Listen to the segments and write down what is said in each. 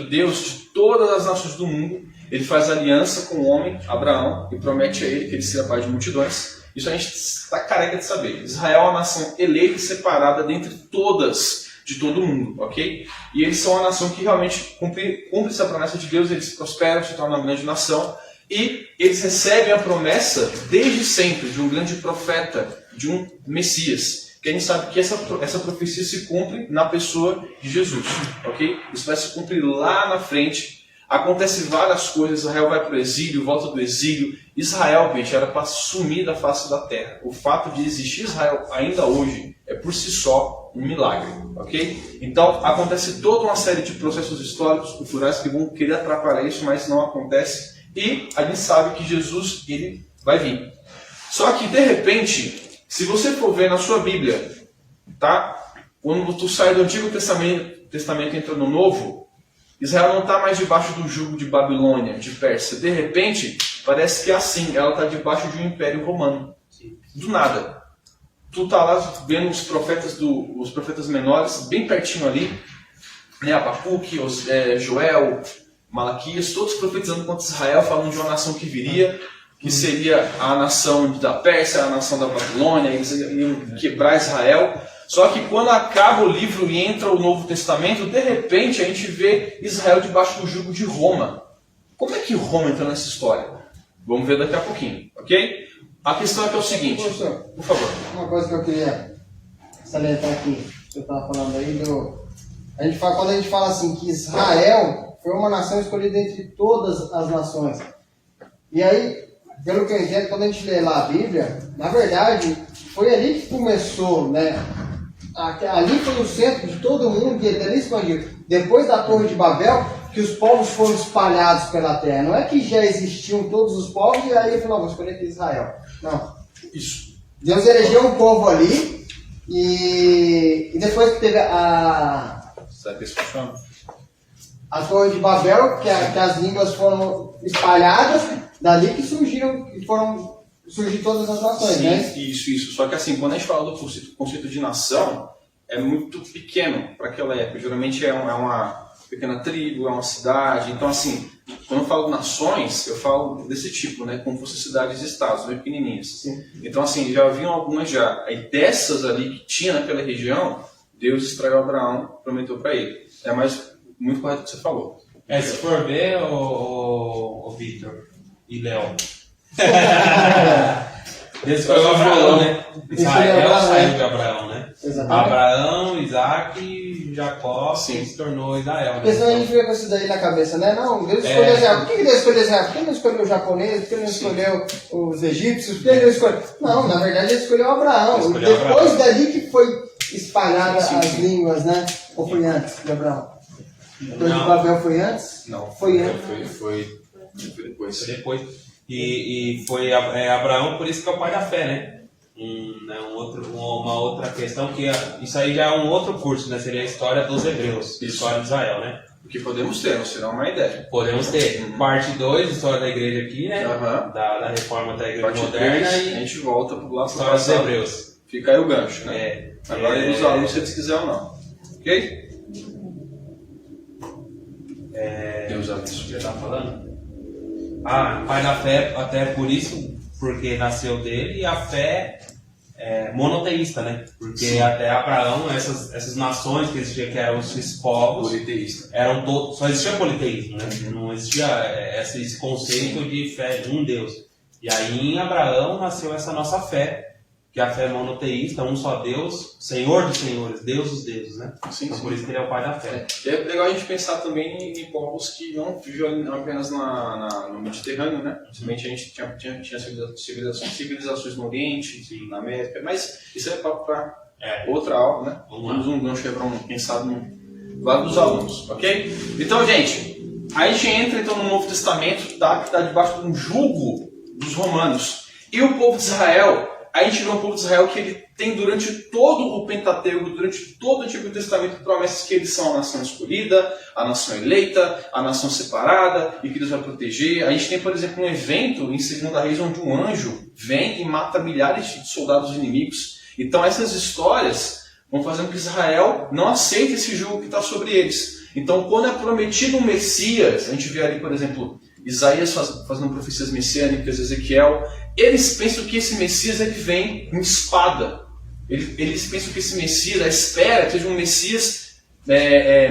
Deus de todas as nações do mundo, ele faz aliança com o homem, Abraão, e promete a ele que ele será pai de multidões. Isso a gente está careca de saber. Israel é uma nação eleita e separada dentre todas de todo mundo, ok? E eles são uma nação que realmente cumpre essa promessa de Deus, eles prosperam, se tornam uma grande nação, e eles recebem a promessa desde sempre de um grande profeta, de um Messias. Que a gente sabe que essa profecia se cumpre na pessoa de Jesus, ok? Isso vai se cumprir lá na frente. Acontece várias coisas, Israel vai para o exílio, volta do exílio. Israel, gente, era para sumir da face da terra. O fato de existir Israel ainda hoje é por si só um milagre, ok? Então, acontece toda uma série de processos históricos, culturais que vão querer atrapalhar isso, mas não acontece. E a gente sabe que Jesus, ele vai vir. Só que, de repente, se você for ver na sua Bíblia, tá? Quando tu sai do Antigo Testamento e entra no Novo, Israel não está mais debaixo do jugo de Babilônia, de Pérsia. De repente, parece que é assim, ela está debaixo de um império romano. Do nada. Tu está lá vendo os profetas menores, bem pertinho ali, né? Abacuque, Joel, Malaquias, todos profetizando contra Israel, falando de uma nação que viria, que seria a nação da Pérsia, a nação da Babilônia, eles iam quebrar Israel. Só que quando acaba o livro e entra o Novo Testamento, de repente a gente vê Israel debaixo do jugo de Roma. Como é que Roma entra nessa história? Vamos ver daqui a pouquinho, ok? A questão é que é o seguinte, professor, por favor. Uma coisa que eu queria salientar aqui, que você estava falando aí, quando a gente fala assim que Israel foi uma nação escolhida entre todas as nações. E aí, pelo que eu entendo, quando a gente lê lá a Bíblia, na verdade, foi ali que começou, né? Ali foi o centro de todo mundo, que ele ali expandiu. Depois da Torre de Babel, que os povos foram espalhados pela terra. Não é que já existiam todos os povos e aí ele falou, vou escolher aqui Israel. Não. Isso. Deus elegeu um povo ali e depois que teve a Torre de Babel, que as línguas foram espalhadas, dali que surgiram todas as nações, sim, né? Isso. Só que assim, quando a gente fala do conceito de nação, é muito pequeno para aquela época. Geralmente é uma pequena tribo, é uma cidade. Então assim, quando eu falo nações, eu falo desse tipo, né? Como fossem cidades e estados, bem pequenininhas. Sim. Então assim, já haviam algumas já. Aí dessas ali que tinha naquela região, Deus extraiu Abraão, prometeu para ele. É mais muito correto o que você falou. Se for ver, o Victor e Léo. Deus escolheu Abraão, né? Israel saiu de Abraão, né? Exatamente. Abraão, Isaac e Jacó se tornou Israel. Porque senão a gente fica com isso daí na cabeça, né? Não, Deus escolheu Israel. Por que Deus escolheu Israel? Por que não escolheu o japonês? Por que não escolheu os egípcios? Por que ele não escolheu... Não, na verdade ele escolheu Abraão. Depois dali que foi espalhada as línguas, né? Ou foi antes de Abraão? A Torre de Babel foi antes? Não. Foi antes. Foi depois. Foi depois. E foi Abraão, por isso que é o pai da fé, né? Uma outra questão, que isso aí já é um outro curso, né? Seria a história dos hebreus, história de Israel, né? O que podemos ter, não será uma ideia. Podemos ter. Parte 2, história da igreja aqui, né? Da reforma da igreja parte moderna. 3, e a gente volta para o lado história dos hebreus. Fica aí o gancho, né? Agora os alunos, se eles quiserem ou não. Ok? Deus abençoe. Você está falando? Pai da fé, até por isso, porque nasceu dele, e a fé monoteísta, né? Porque sim, até Abraão, essas nações que existiam, que eram esses povos, eram todos, só existia politeísmo, né? Não existia esse conceito de fé de um Deus. E aí em Abraão nasceu essa nossa fé, que é a fé monoteísta, um só Deus, Senhor dos senhores, Deus dos deuses, né? Sim, então, por isso que ele é o pai da fé. É legal a gente pensar também em povos que não viviam apenas no Mediterrâneo, né? Principalmente a gente tinha civilizações no Oriente, sim, na América, mas isso é para outra aula, né? Vamos um gancho para quem sabe no lado dos alunos, ok? Então, gente, a gente entra então no Novo Testamento, tá? Que está debaixo de um jugo dos romanos. E o povo de Israel, a gente vê um povo de Israel que ele tem durante todo o Pentateuco, durante todo o Antigo Testamento, promessas que eles são a nação escolhida, a nação eleita, a nação separada e que Deus vai proteger. A gente tem, por exemplo, um evento em 2 Reis onde um anjo vem e mata milhares de soldados inimigos. Então essas histórias vão fazendo que Israel não aceite esse jugo que está sobre eles. Então, quando é prometido um Messias, a gente vê ali, por exemplo, Isaías fazendo profecias messiânicas, Ezequiel, eles pensam que esse Messias ele vem com espada. Eles pensam que esse Messias, a espera, seja um Messias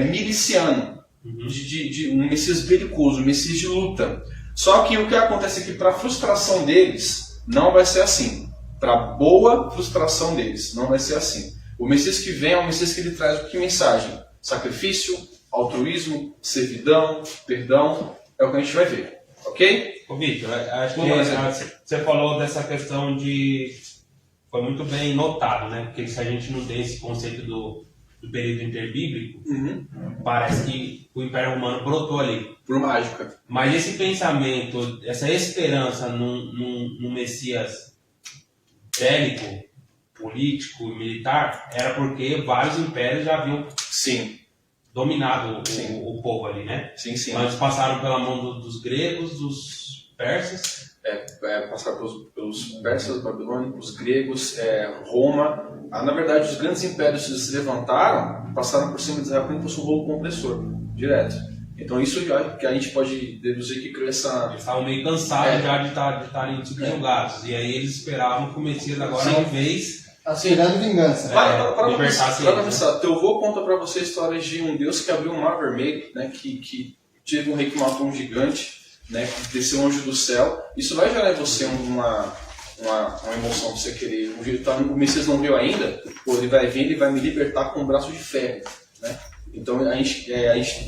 miliciano, um Messias belicoso, um Messias de luta. Só que o que acontece aqui, para a frustração deles, não vai ser assim. Para a boa frustração deles, não vai ser assim. O Messias que vem é um Messias que ele traz que mensagem? Sacrifício, altruísmo, servidão, perdão, é o que a gente vai ver. Ok? Ô Victor, acho que você falou dessa questão de... Foi muito bem notado, né? Porque se a gente não tem esse conceito do período interbíblico, parece que o Império Romano brotou ali. Por mágica. Mas esse pensamento, essa esperança num Messias bélico, político e militar, era porque vários impérios já haviam dominado o povo ali, né? Sim, sim. Mas passaram pela mão dos gregos, dos persas. Passaram pelos persas, babilônicos, gregos, Roma. Na verdade, os grandes impérios se levantaram, passaram por cima de Israel como fosse um rolo compressor, direto. Então isso que a gente pode deduzir que criou essa... Eles estavam meio cansados já de estarem subjugados. E aí eles esperavam que o Messias agora, em vez... Aspirando vingança. Para pensar, teu avô conta para você histórias de um Deus que abriu um mar vermelho, né, que teve um rei que matou um gigante, né, que desceu um anjo do céu. Isso vai gerar em você uma emoção de você querer. O Messias não veio ainda, ele vai vir, ele vai me libertar com um braço de ferro, né? Então a gente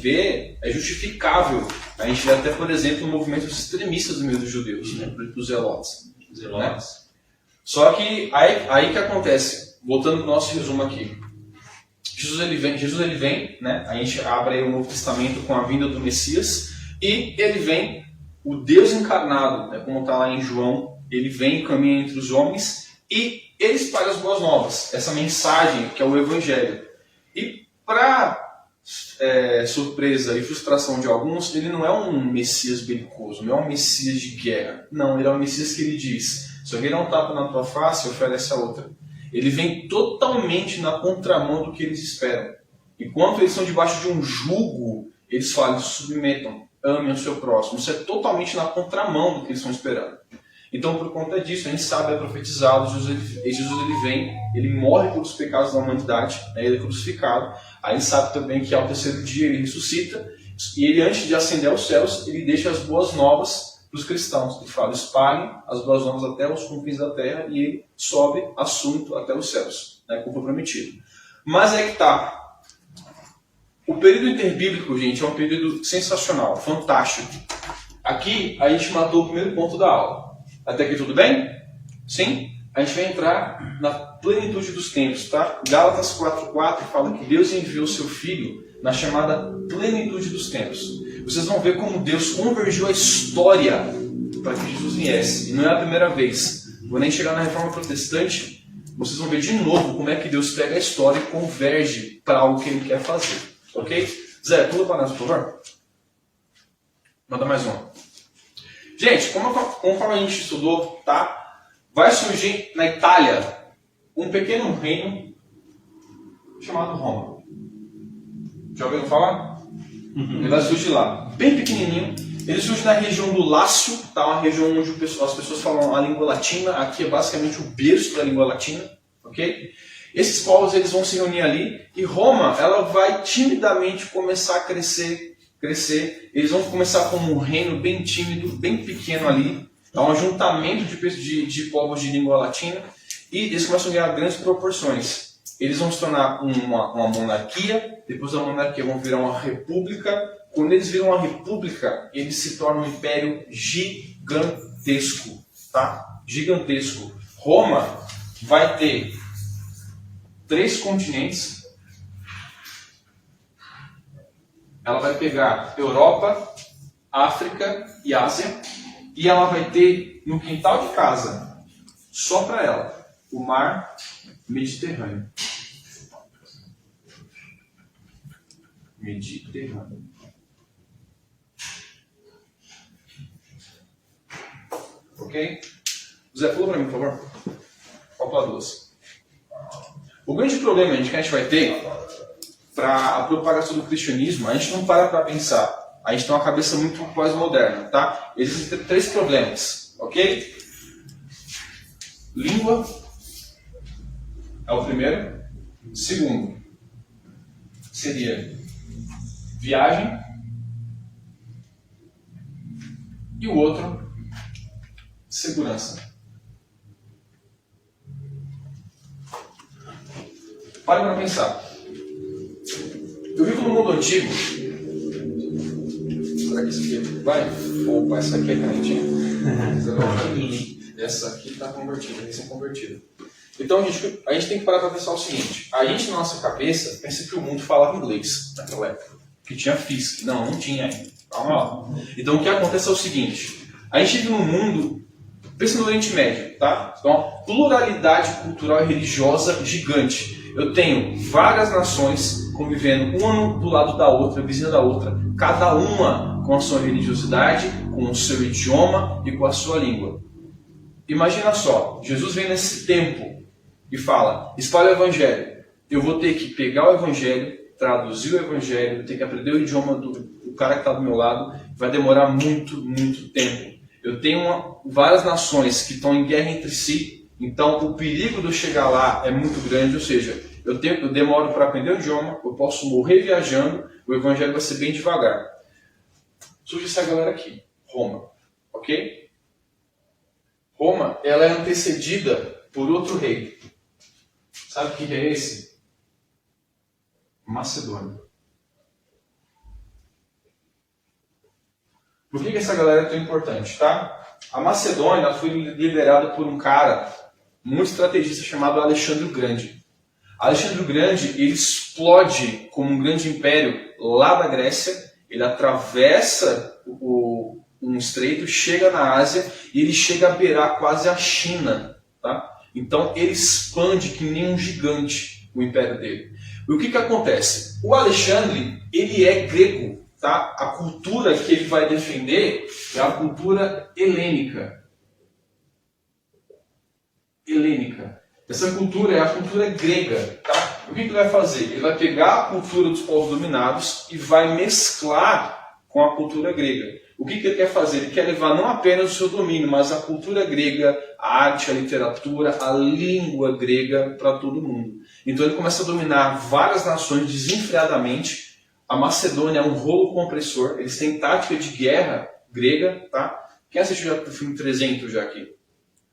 vê, é justificável. A gente vê até, por exemplo, movimentos extremistas no meio dos judeus, né, dos zelotes. Né? Só que aí que acontece, voltando para o nosso resumo aqui. Jesus ele vem, né? A gente abre aí o Novo Testamento com a vinda do Messias, e ele vem, o Deus encarnado, né, como está lá em João, ele vem e caminha entre os homens, e ele espalha as boas novas, essa mensagem que é o Evangelho. E para surpresa e frustração de alguns, ele não é um Messias belicoso, não é um Messias de guerra. Não, ele é um Messias que ele diz: se alguém dá um tapa na tua face, oferece a outra. Ele vem totalmente na contramão do que eles esperam. Enquanto eles estão debaixo de um jugo, eles falam: submetam, amem o seu próximo. Isso é totalmente na contramão do que eles estão esperando. Então, por conta disso, a gente sabe, é profetizado, Jesus ele vem, ele morre pelos pecados da humanidade, né, ele é crucificado. Aí a gente sabe também que ao terceiro dia ele ressuscita, e ele, antes de ascender aos céus, ele deixa as boas novas para os cristãos. Ele fala: espalhem as boas novas até os confins da terra, e ele sobe assunto até os céus, né, como foi prometido. Mas é que tá. O período interbíblico, gente, é um período sensacional, fantástico. Aqui a gente matou o primeiro ponto da aula. Até aqui tudo bem? Sim? A gente vai entrar na plenitude dos tempos, tá? Gálatas 4:4 fala que Deus enviou seu Filho na chamada plenitude dos tempos. Vocês vão ver como Deus convergiu a história para que Jesus viesse. E não é a primeira vez. Vou nem chegar na Reforma Protestante, vocês vão ver de novo como é que Deus pega a história e converge para algo que Ele quer fazer. Ok? Zé, pula para nós, por favor. Manda mais uma. Gente, conforme a gente estudou, tá? Vai surgir na Itália um pequeno reino chamado Roma. Já ouviram falar? Ele vai surgir lá, bem pequenininho. Ele surge na região do Lácio, tá? Uma região onde as pessoas falam a língua latina. Aqui é basicamente o berço da língua latina, ok? Esses povos eles vão se reunir ali, e Roma ela vai timidamente começar a crescer. Eles vão começar como um reino bem tímido, bem pequeno ali. É um ajuntamento de povos de língua latina, e eles começam a ganhar grandes proporções. Eles vão se tornar uma monarquia, depois da monarquia vão virar uma república. Quando eles viram uma república, eles se tornam um império gigantesco, tá? Gigantesco. Roma vai ter 3 continentes. Ela vai pegar Europa, África e Ásia, e ela vai ter no quintal de casa, só para ela, o mar Mediterrâneo. Mediterrâneo. Ok? Zé, pula para mim, por favor. Falta 2. O grande problema que a gente vai ter para a propagação do cristianismo, a gente não para pensar. A gente tem uma cabeça muito pós-moderna, tá? Existem 3 problemas, ok? Língua é o primeiro. Segundo seria viagem. E o outro, segurança. Pare para pensar. Eu vivo no mundo antigo. Será que isso aqui vai? Opa, essa aqui é canetinha. Essa aqui está convertida, recém-convertida. Então a gente tem que parar para pensar o seguinte. A gente, na nossa cabeça, pensa que o mundo falava inglês naquela época. Que tinha FISC. Não, não tinha ainda. Calma lá. Então o que acontece é o seguinte. A gente vive num mundo, pensa no Oriente Médio, tá? Então, pluralidade cultural e religiosa gigante. Eu tenho várias nações convivendo uma do lado da outra, vizinha da outra, cada uma com a sua religiosidade, com o seu idioma e com a sua língua. Imagina só, Jesus vem nesse tempo e fala, espalha o evangelho. Eu vou ter que pegar o evangelho, traduzir o evangelho, ter que aprender o idioma do cara que está do meu lado, vai demorar muito, muito tempo. Eu tenho várias nações que estão em guerra entre si, então o perigo de eu chegar lá é muito grande, ou seja, eu demoro para aprender o idioma, eu posso morrer viajando, o evangelho vai ser bem devagar. Surge essa galera aqui, Roma, ok? Roma, ela é antecedida por outro rei. Sabe que rei é esse? Macedônia. Por que essa galera é tão importante, tá? A Macedônia foi liderada por um cara muito estrategista chamado Alexandre o Grande. Alexandre o Grande, ele explode como um grande império lá da Grécia, ele atravessa um estreito, chega na Ásia e ele chega a beirar quase a China, tá? Então ele expande que nem um gigante o império dele. E o que acontece? O Alexandre, ele é grego, tá? A cultura que ele vai defender é a cultura helênica. Helênica. Essa cultura é a cultura grega, tá? O que ele vai fazer? Ele vai pegar a cultura dos povos dominados e vai mesclar com a cultura grega. O que ele quer fazer? Ele quer levar não apenas o seu domínio, mas a cultura grega, a arte, a literatura, a língua grega para todo mundo. Então ele começa a dominar várias nações desenfreadamente. A Macedônia é um rolo compressor, eles têm tática de guerra grega, tá? Quem assistiu já o filme 300 já aqui?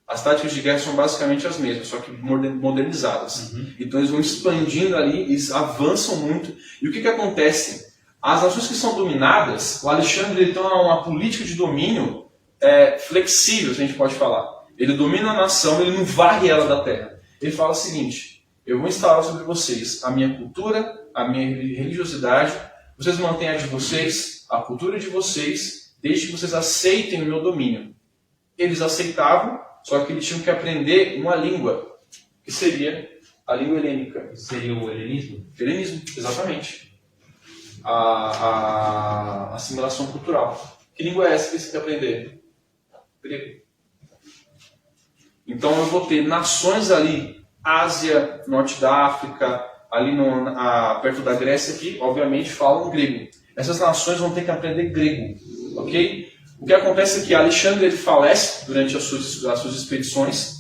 As táticas de guerra são basicamente as mesmas, só que modernizadas. Então eles vão expandindo ali, eles avançam muito. E o que acontece? As nações que são dominadas, o Alexandre ele tem uma política de domínio flexível, se a gente pode falar. Ele domina a nação, ele não varre ela da terra. Ele fala o seguinte, eu vou instaurar sobre vocês a minha cultura, a minha religiosidade, vocês mantêm a de vocês, a cultura de vocês, desde que vocês aceitem o meu domínio. Eles aceitavam, só que eles tinham que aprender uma língua, que seria a língua helênica. Seria o helenismo? Helenismo, exatamente. A assimilação cultural. Que língua é essa que você quer aprender? Grego. Então eu vou ter nações ali, Ásia, Norte da África, ali perto da Grécia aqui, obviamente falam grego. Essas nações vão ter que aprender grego, ok? O que acontece é que Alexandre ele falece durante as suas expedições.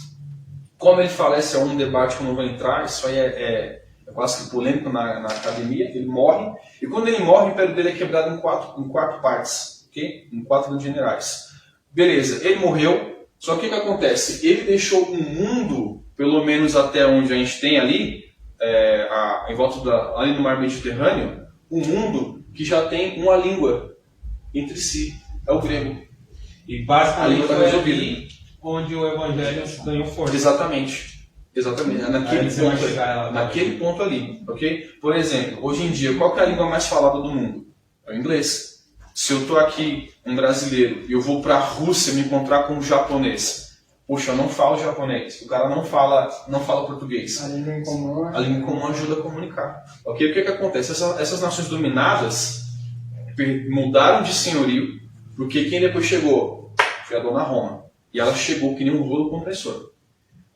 Como ele falece é um debate que eu não vou entrar, isso aí é quase que polêmico na academia. Ele morre, e quando ele morre, o império dele é quebrado em quatro partes, ok? Em 4 generais. Beleza, ele morreu, só que o que acontece? Ele deixou um mundo, pelo menos até onde a gente tem ali, em volta ali no mar Mediterrâneo, um mundo que já tem uma língua entre si. É o grego. E basicamente foi ali onde o evangelho ganhou força. Exatamente. Exatamente. Naquele ponto ali. Ok? Por exemplo, hoje em dia, qual que é a língua mais falada do mundo? É o inglês. Se eu estou aqui, um brasileiro, e eu vou para a Rússia me encontrar com um japonês, poxa, eu não falo japonês. O cara não fala português. A língua em comum. A língua em comum ajuda a comunicar. Ok? O que acontece? Essas nações dominadas mudaram de senhorio. Porque quem depois chegou foi a dona Roma. E ela chegou que nem um rolo compressor.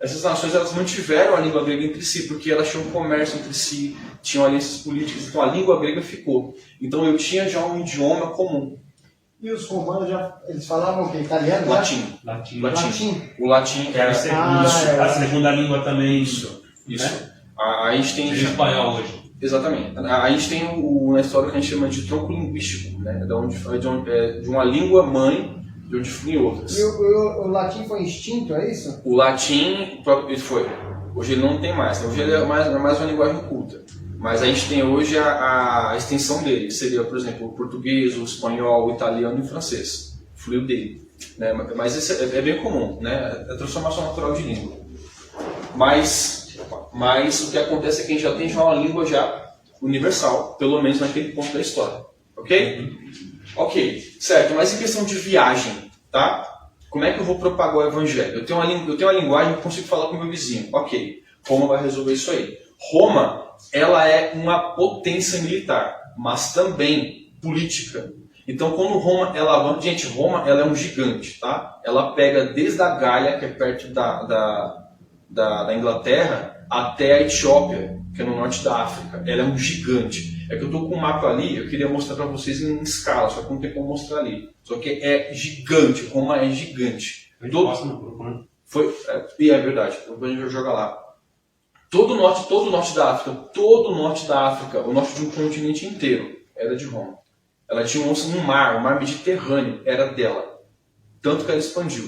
essas nações elas mantiveram a língua grega entre si, porque elas tinham comércio entre si, tinham alianças políticas, então a língua grega ficou. Então eu tinha já um idioma comum. E os romanos eles falavam o quê? Italiano? né? Latim. Latim. O latim Que era a segunda língua também. Isso. Né? A gente tem... Seria espanhol hoje. Exatamente. A gente tem na história que a gente chama de tronco linguístico, né? De uma língua mãe, de onde fluem outras. E o latim foi extinto, é isso? O latim, ele foi. Hoje ele não tem mais. Né? Hoje ele é mais uma linguagem culta. Mas a gente tem hoje a extensão dele, que seria, por exemplo, o português, o espanhol, o italiano e o francês. Fluiu dele. Né? Mas isso é bem comum, né? É a transformação natural de língua. Mas o que acontece é que a gente já tem uma língua já universal, pelo menos naquele ponto da história. Ok? Ok, certo. Mas em questão de viagem, tá? Como é que eu vou propagar o evangelho? Eu tenho uma linguagem que eu consigo falar com o meu vizinho. Ok, Roma vai resolver isso aí. Roma, ela é uma potência militar, mas também política. Então, quando Roma, Roma ela é um gigante, tá? Ela pega desde a Gália, que é perto da Inglaterra, até a Etiópia, que é no norte da África. Ela é um gigante. É que eu estou com um mapa ali, eu queria mostrar para vocês em escala, só que não tem como mostrar ali. Só que é gigante, Roma é gigante. É verdade, depois a gente vai jogar lá. Todo o norte da África, o norte de um continente inteiro, era de Roma. Ela tinha um mar Mediterrâneo, era dela. Tanto que ela expandiu.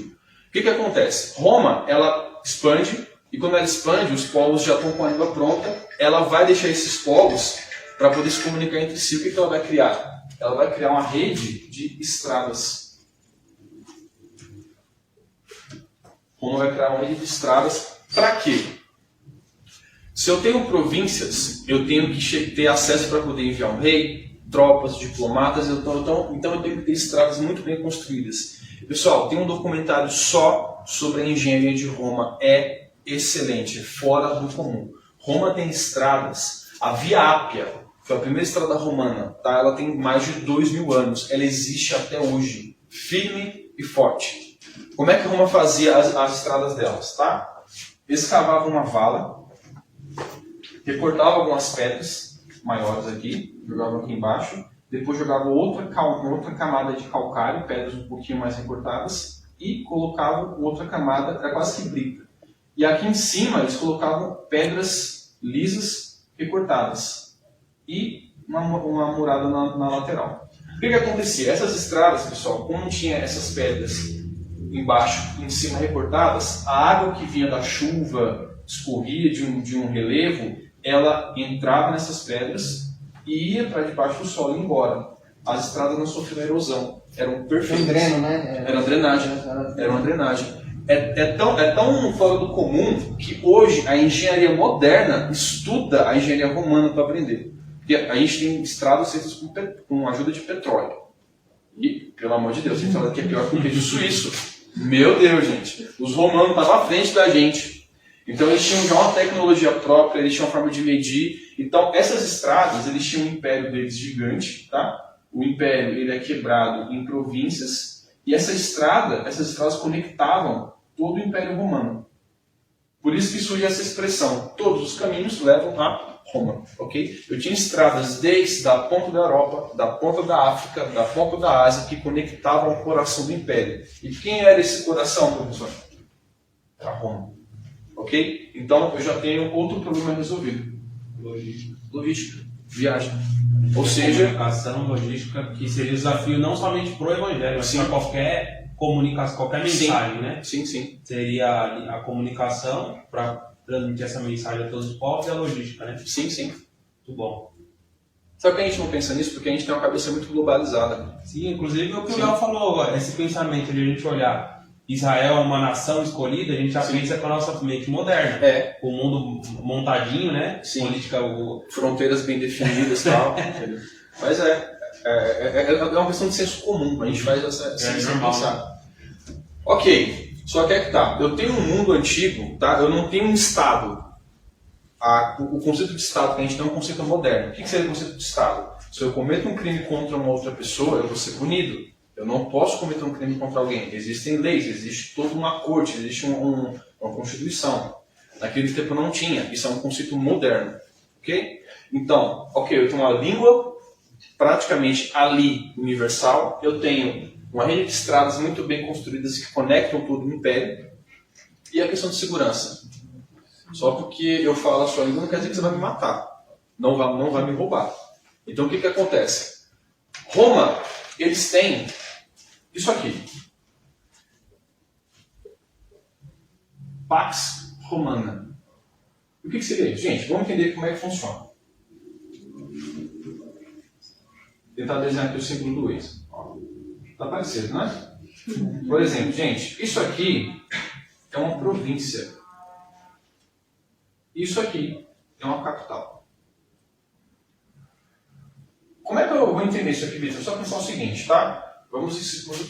O que acontece? Roma, ela expande, e quando ela expande, os povos já estão com a língua pronta, ela vai deixar esses povos para poder se comunicar entre si. O que ela vai criar? Ela vai criar uma rede de estradas. Roma vai criar uma rede de estradas para quê? Se eu tenho províncias, eu tenho que ter acesso para poder enviar um rei, tropas, diplomatas, então eu tenho que ter estradas muito bem construídas. Pessoal, tem um documentário só sobre a engenharia de Roma, é excelente, é fora do comum. Roma tem estradas, a Via Ápia foi a primeira estrada romana, tá? Ela tem mais de 2000 anos, ela existe até hoje, firme e forte. Como é que Roma fazia as estradas delas, tá? Eles cavavam uma vala, recortavam algumas pedras maiores aqui, jogavam aqui embaixo, depois jogavam outra camada de calcário, pedras um pouquinho mais recortadas, e colocavam outra camada, era quase que brita. E aqui em cima eles colocavam pedras lisas recortadas e uma murada na lateral. O que acontecia? Essas estradas, pessoal, como tinha essas pedras embaixo e em cima recortadas, a água que vinha da chuva, escorria de um relevo, ela entrava nessas pedras e ia para debaixo do solo e ia embora. As estradas não sofriam erosão, eram perfeitas. Era um dreno, né? Era uma drenagem. É tão fora do comum que hoje a engenharia moderna estuda a engenharia romana para aprender. Porque a gente tem estradas feitas com ajuda de petróleo. E, pelo amor de Deus, a gente fala que é pior que o queijo suíço. Meu Deus, gente. Os romanos estavam à frente da gente. Então eles tinham já uma tecnologia própria, eles tinham uma forma de medir. Então essas estradas, eles tinham um império deles gigante, tá? O império ele é quebrado em províncias e essas estradas conectavam todo o Império Romano. Por isso que surge essa expressão, todos os caminhos levam a Roma, ok? Eu tinha estradas desde a ponta da Europa, da ponta da África, da ponta da Ásia, que conectavam ao coração do Império. E quem era esse coração, professor? Era Roma. Ok? Então eu já tenho outro problema resolvido. Logística. Viagem. Ou seja, comunicação, logística, que seria desafio não somente para o evangelho, mas para qualquer comunicação, qualquer mensagem, né? Sim. Seria a comunicação para transmitir essa mensagem a todos os povos e a logística, né? Sim. Muito bom. Sabe que a gente não pensa nisso? Porque a gente tem uma cabeça muito globalizada. Sim, inclusive o que o Léo falou, esse pensamento de a gente olhar Israel é uma nação escolhida, a gente já pensa com a nossa mente moderna. O mundo montadinho, né? Sim. Política, fronteiras bem definidas e tal. Mas é uma questão de senso comum. A gente faz essa normal, pensar. né? Ok, só que é que tá. Eu tenho um mundo antigo, tá? Eu não tenho um Estado. O conceito de Estado que a gente tem é um conceito moderno. O que seria o conceito de Estado? Se eu cometo um crime contra uma outra pessoa, eu vou ser punido. Eu não posso cometer um crime contra alguém. Existem leis, existe toda uma corte, existe uma constituição. Naquele tempo não tinha, isso é um conceito moderno. Ok? Então, eu tenho uma língua praticamente ali universal, eu tenho uma rede de estradas muito bem construídas que conectam todo o império, e a questão de segurança. Só porque eu falo a sua língua não quer dizer que você vai me matar, não vai me roubar. Então o que acontece? Roma, eles têm isso aqui. Pax Romana. O que seria isso? Gente, vamos entender como é que funciona. Vou tentar desenhar aqui o símbolo do ex. Está parecido, né? Por exemplo, gente, isso aqui é uma província. Isso aqui é uma capital. Como é que eu vou entender isso aqui, Vitor? Só pensar o seguinte, tá? Vamos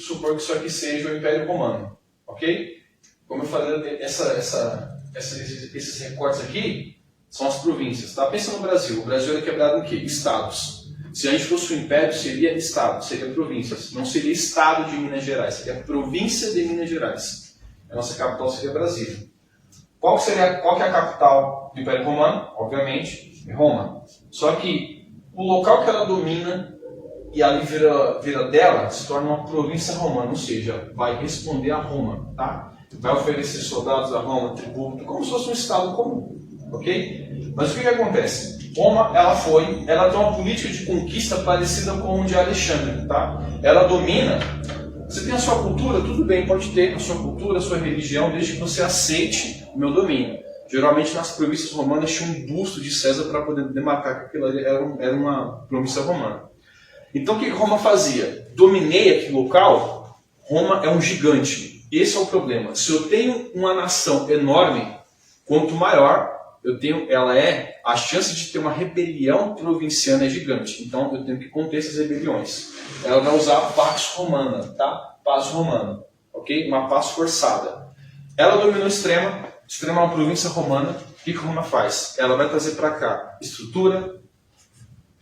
supor que isso aqui seja o Império Romano, ok? Como eu falei, esses recortes aqui são as províncias, tá? Pensa no Brasil. O Brasil é quebrado em quê? Estados. Se a gente fosse um império, seria estado, seria províncias. Não seria estado de Minas Gerais, seria província de Minas Gerais. A nossa capital seria Brasília. Qual que é a capital do Império Romano? Obviamente, é Roma. Só que o local que ela domina e ali vira dela, se torna uma província romana, ou seja, vai responder a Roma, tá? Vai oferecer soldados a Roma, tributo, como se fosse um estado comum, ok? Mas o que acontece? Roma, ela tem uma política de conquista parecida com o de Alexandre, tá? Ela domina. Você tem a sua cultura, tudo bem, pode ter a sua cultura, a sua religião, desde que você aceite o meu domínio. Geralmente nas províncias romanas tinha um busto de César para poder demarcar que aquilo ali era uma província romana. Então o que Roma fazia? Dominei aquele local, Roma é um gigante. Esse é o problema. Se eu tenho uma nação enorme, quanto maior a chance de ter uma rebelião provinciana é gigante. Então eu tenho que conter essas rebeliões. Ela vai usar a Pax Romana, tá? Paz Romana, ok? Uma paz forçada. Ela dominou Extrema é uma província romana. O que Roma faz? Ela vai trazer para cá estrutura,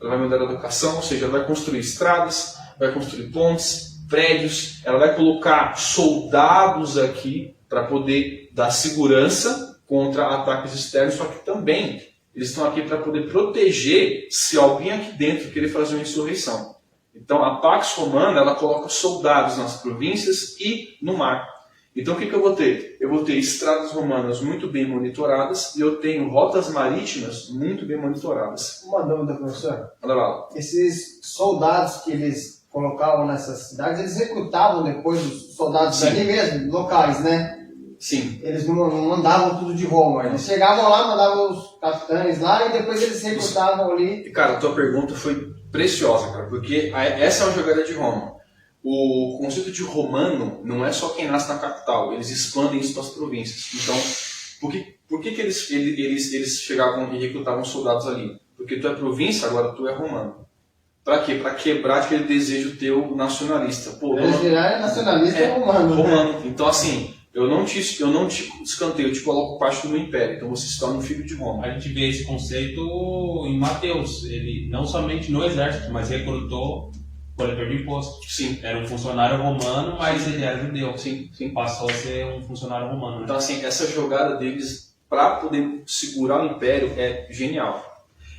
ela vai mudar a educação, ou seja, ela vai construir estradas, vai construir pontes, prédios, ela vai colocar soldados aqui para poder dar segurança contra ataques externos, só que também eles estão aqui para poder proteger se alguém aqui dentro querer fazer uma insurreição. Então a Pax Romana, ela coloca soldados nas províncias e no mar. Então o que eu vou ter? Eu vou ter estradas romanas muito bem monitoradas e eu tenho rotas marítimas muito bem monitoradas. Uma dúvida, professor. Olha lá. Esses soldados que eles colocavam nessas cidades, eles recrutavam depois os soldados ali mesmo, locais, né? Sim. Eles não mandavam tudo de Roma. Eles chegavam lá, mandavam os capitães lá e depois eles recrutavam ali. E, cara, a tua pergunta foi preciosa, cara, porque essa é uma jogada de Roma. O conceito de romano não é só quem nasce na capital, eles expandem isso para as províncias. Então, por que eles chegavam e recrutavam soldados ali? Porque tu é província, agora tu é romano. Para quê? Para quebrar aquele desejo teu nacionalista. Pô, eles viraram nacionalista romano. Romano. Então, assim, eu não te escanteio, eu te coloco parte do meu império. Então você se torna um filho de Roma. A gente vê esse conceito em Mateus. Ele não somente no exército, mas recrutou coletor de imposto. Sim. Era um funcionário romano, mas ele era judeu. Sim. Passou a ser um funcionário romano. Né? Então, assim, essa jogada deles para poder segurar o império é genial.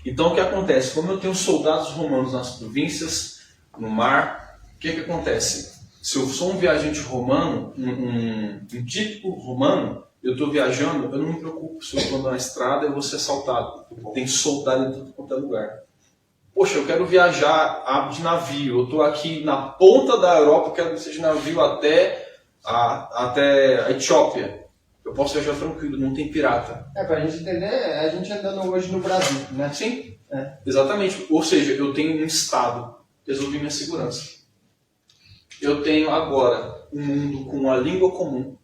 Então, o que acontece? Como eu tenho soldados romanos nas províncias, no mar, o que acontece? Se eu sou um viajante romano, um típico romano, eu estou viajando, eu não me preocupo se eu estou na estrada eu vou ser assaltado. Tem soldado em tudo quanto é lugar. Poxa, eu quero viajar de navio, eu estou aqui na ponta da Europa, eu quero ir de navio até a Etiópia. Eu posso viajar tranquilo, não tem pirata. Pra gente entender, a gente andando hoje no Brasil, né? Sim, exatamente. Ou seja, eu tenho um estado, resolvi minha segurança. Eu tenho agora um mundo com uma língua comum,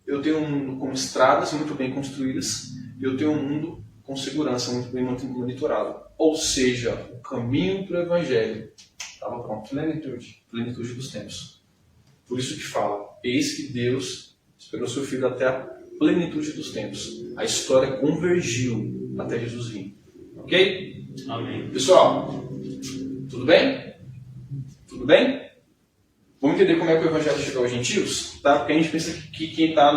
eu tenho um mundo com estradas muito bem construídas, e eu tenho um mundo com segurança muito bem monitorado. Ou seja, o caminho para o Evangelho estava pronto. Plenitude dos tempos. Por isso que fala, eis que Deus esperou seu Filho até a plenitude dos tempos. A história convergiu até Jesus vir. Ok? Amém. Pessoal, tudo bem? Tudo bem? Vamos Vamos entender como é que o evangelho chegou aos gentios? Tá? Porque a gente pensa que quem está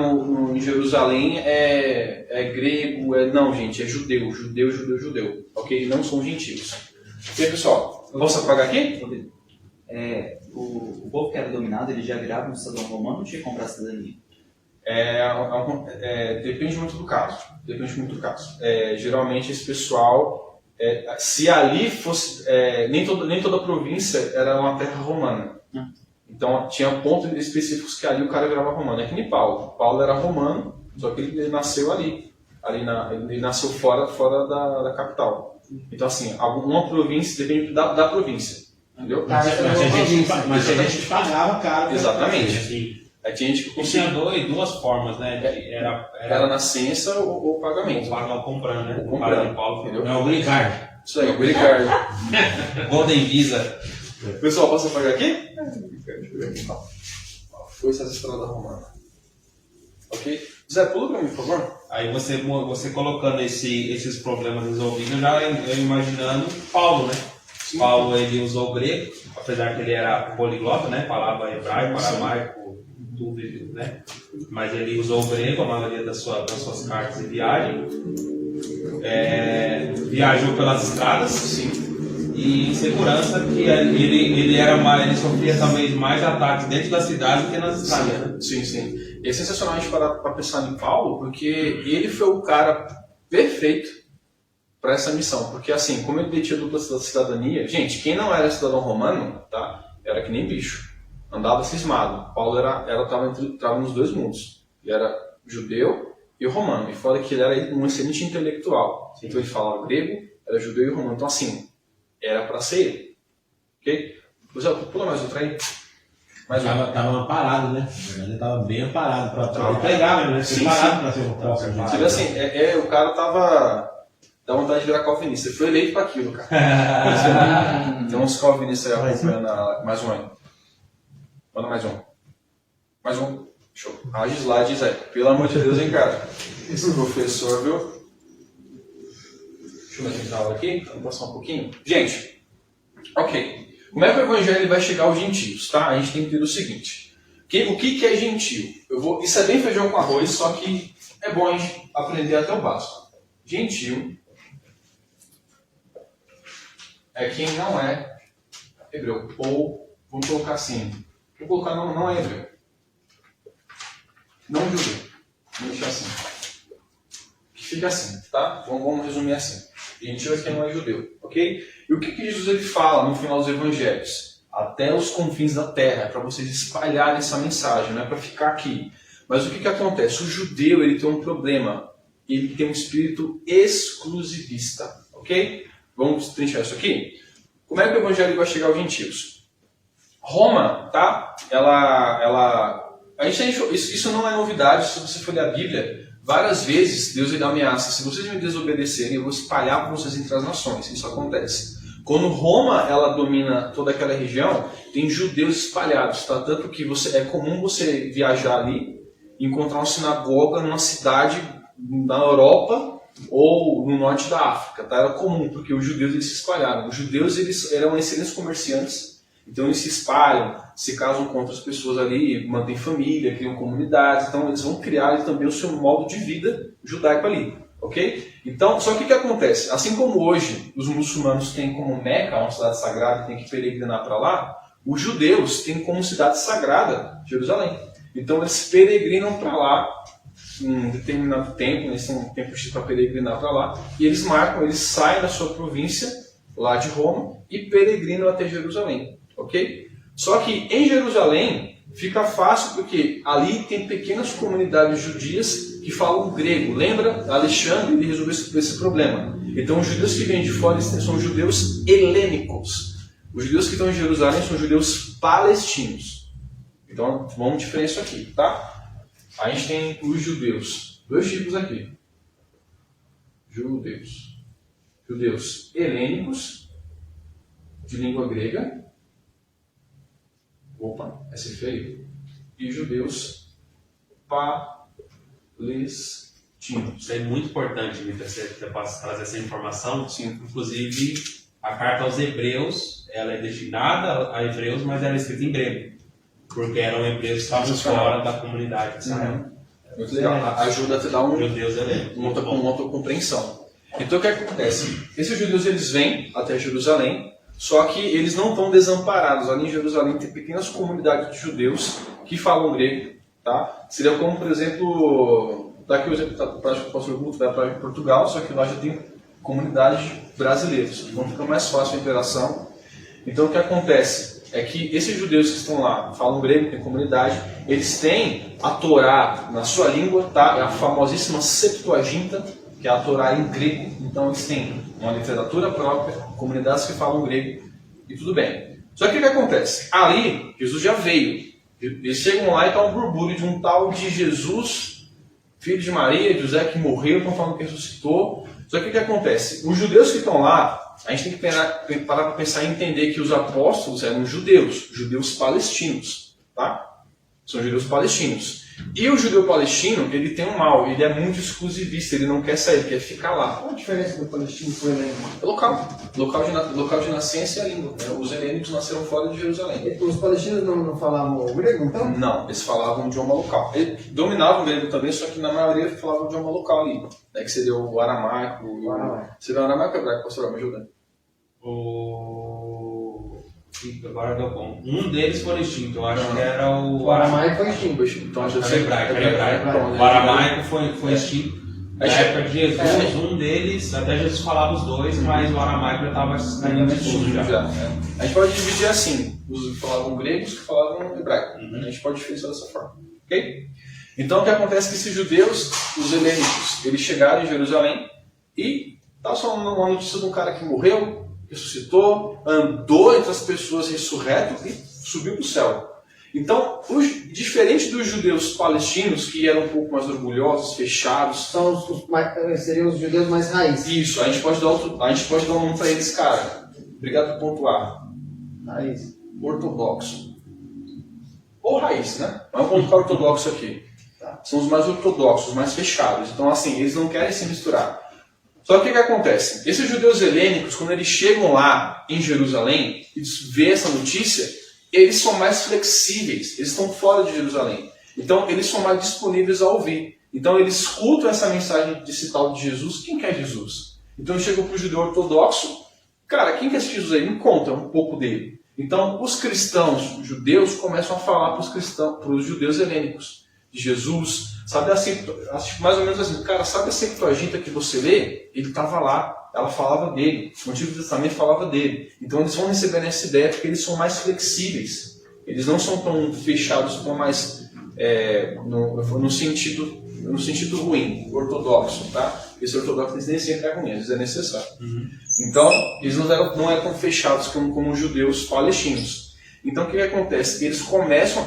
em Jerusalém é grego, não, gente, é judeu. Ok? Não são gentios. E aí, pessoal, posso apagar aqui? O povo que era dominado, ele já virava um cidadão romano ou tinha que comprar cidadania? Depende muito do caso. Geralmente esse pessoal, se ali fosse, nem toda a província era uma terra romana. Então tinha pontos específicos que ali o cara virava romano. É que nem Paulo. Paulo era romano, só que ele nasceu ali. Ele nasceu fora da capital. Então assim, uma província depende da província. Entendeu? Mas a gente pagava caro. Exatamente. Assim, tinha gente que tinha conseguia. duas formas, né? Era nascença ou pagamento. Ou comprando, né? Ou comprando, O Paulo, entendeu? É o green card. Isso aí, o green card. Golden Visa. Pessoal, posso apagar aqui? Foi essa estrada romana. Ok? Zé, pula pra mim, por favor. Aí você colocando esses problemas resolvidos, eu imaginando Paulo, né? Sim. Paulo, ele usou o grego, apesar que ele era poliglota, né? Falava hebraico, aramaico, tudo, né? Mas ele usou o grego, a maioria das suas cartas de viagem. Viajou pelas estradas. Sim. E em segurança que ele sofria talvez mais ataques dentro da cidade do que nas estradas, né? Sim. E é sensacional a gente parar para pensar em Paulo, porque ele foi o cara perfeito para essa missão. Porque assim, como ele detinha dupla cidadania, gente, quem não era cidadão romano, tá? Era que nem bicho. Andava cismado. Paulo estava nos dois mundos. Ele era judeu e romano. E fora que ele era um excelente intelectual. Sim. Então ele falava grego, era judeu e romano. Então assim, era para ser ele. Ok? Pula mais outra aí. Mais uma. Tava parado, né? Na verdade, ele tava bem parado para pegar mesmo, né? Sim, parado para ser um apóstolo. Você vê assim, o cara tava. Dá vontade de virar calvinista. Ele foi eleito para aquilo, cara. Tem uns calvinistas aí acompanhando mais um aí. Manda mais um. Mais um. Show. Raja slide, Zé. Pelo amor de Deus, hein, cara. Esse professor, viu? Deixa eu ver aqui a aula aqui. Vamos passar um pouquinho. Gente, ok. Como é que o evangelho vai chegar aos gentios, tá? A gente tem que entender o seguinte. O que é gentio? Isso é bem feijão com arroz, só que é bom a gente aprender até o básico. Gentio é quem não é hebreu. Ou, vamos colocar assim, vou colocar não é hebreu. Não judeu. Vamos deixar assim. Que fica assim, tá? Vamos resumir assim. Gentio é quem não é judeu, ok? E o que Jesus ele fala no final dos evangelhos? Até os confins da terra, para vocês espalharem essa mensagem, não é para ficar aqui. Mas o que acontece? O judeu ele tem um problema. Ele tem um espírito exclusivista, ok? Vamos trinchar isso aqui? Como é que o evangelho vai chegar aos gentios? Roma, tá? Isso não é novidade, se você for ler a Bíblia, várias vezes Deus ele ameaça, se vocês me desobedecerem, eu vou espalhar para vocês entre as nações. Isso acontece. Quando Roma ela domina toda aquela região, tem judeus espalhados, tá? Tanto que é comum você viajar ali e encontrar uma sinagoga numa cidade na Europa ou no norte da África, tá? Era comum, porque os judeus eles se espalharam. Os judeus eles eram excelentes comerciantes, então eles se espalham, se casam com outras pessoas ali, mantêm família, criam comunidades, então eles vão criar também o seu modo de vida judaico ali, ok? Então, só que o que acontece? Assim como hoje os muçulmanos têm como Meca, uma cidade sagrada, e tem que peregrinar para lá, os judeus têm como cidade sagrada Jerusalém. Então eles peregrinam para lá em um determinado tempo, eles têm um tempo X para peregrinar para lá, e eles saem da sua província, lá de Roma, e peregrinam até Jerusalém. Ok? Só que em Jerusalém fica fácil porque ali tem pequenas comunidades judias que falam grego. Lembra? Alexandre ele resolveu esse problema. Então os judeus que vêm de fora são judeus helênicos. Os judeus que estão em Jerusalém são judeus palestinos. Então vamos diferenciar isso aqui, tá? A gente tem os judeus. Dois tipos aqui. Judeus helênicos, de língua grega. Opa, esse feio. E judeus palestinos. Isso é muito importante, Vitor, você trazer essa informação. Sim. Inclusive, a carta aos Hebreus, ela é destinada a hebreus, mas ela é escrita em grego. Porque eram empresas que estavam fora da comunidade de Israel. Muito legal. Ajuda a te dar Judeus uma outra compreensão. Então o que acontece? Esses judeus eles vêm até Jerusalém, só que eles não estão desamparados. Ali em Jerusalém tem pequenas comunidades de judeus que falam grego. Tá? Seria como, por exemplo, daqui o exemplo da prática do pastor Guto vai para Portugal, só que lá já tem comunidades brasileiras. Então fica mais fácil a interação. Então o que acontece é que esses judeus que estão lá, falam grego, tem comunidade, eles têm a Torá na sua língua, tá? É a famosíssima Septuaginta, que é a Torá em grego. Então eles têm uma literatura própria, comunidades que falam grego, e tudo bem. Só que o que acontece? Ali, Jesus já veio. Eles chegam lá e está um burbúrio de um tal de Jesus, filho de Maria, de José, que morreu, estão falando que ressuscitou. Só que o que acontece? Os judeus que estão lá, a gente tem que parar para pensar e entender que os apóstolos eram judeus palestinos, tá? São judeus palestinos. E o judeu palestino, ele tem um mal, ele é muito exclusivista, ele não quer sair, ele quer ficar lá. Qual a diferença do palestino para o helênico? É local de nascença e a língua. Né? Os helênicos nasceram fora de Jerusalém. Os palestinos não falavam o grego, então? Não, eles falavam o idioma local. Eles dominavam o grego também, só que na maioria falavam o idioma local ali, né? Que seria o aramaico. Seria o aramaico ou hebraico, pastor? Me ajuda. Agora deu bom. Um deles foi extinto, eu acho que era o aramaico foi extinto. Então, era hebraico. O aramaico foi extinto. Na época de Jesus, um deles, até Jesus falava os dois, mas o aramaico já estava saindo de tudo já. A gente pode dividir assim, os que falavam grego e os que falavam hebraico. A gente pode diferenciar dessa forma. Ok? Então o que acontece é que esses judeus, os helênicos, eles chegaram em Jerusalém e estava só uma notícia de um cara que morreu, ressuscitou, andou entre as pessoas ressurreto e subiu para o céu. Então, diferente dos judeus palestinos, que eram um pouco mais orgulhosos, fechados... Seriam os judeus mais raiz. Isso, a gente pode dar um nome para eles, cara. Obrigado por pontuar. Raiz. Ortodoxo. Ou raiz, né? Vamos colocar ortodoxo aqui. São os mais ortodoxos, mais fechados. Então, assim, eles não querem se misturar. Só que o que acontece? Esses judeus helênicos, quando eles chegam lá em Jerusalém e vê essa notícia, eles são mais flexíveis, eles estão fora de Jerusalém. Então, eles são mais disponíveis a ouvir. Então, eles escutam essa mensagem desse tal de Jesus. Quem que é Jesus? Então, eles chegam para o judeu ortodoxo. Cara, quem que é esse Jesus aí? Me conta um pouco dele. Então, os cristãos judeus começam a falar para os judeus helênicos de Jesus. Sabe assim, mais ou menos assim, cara, sabe a Septuaginta que você lê? Ele estava lá, ela falava dele, o Antigo Testamento falava dele. Então eles vão recebendo essa ideia porque eles são mais flexíveis. Eles não são tão fechados, tão mais no sentido ruim, ortodoxo, tá? Esse ortodoxo nem sempre é ruim, às vezes é necessário. Então, eles não eram tão fechados como os judeus palestinos. Então, o que acontece? Eles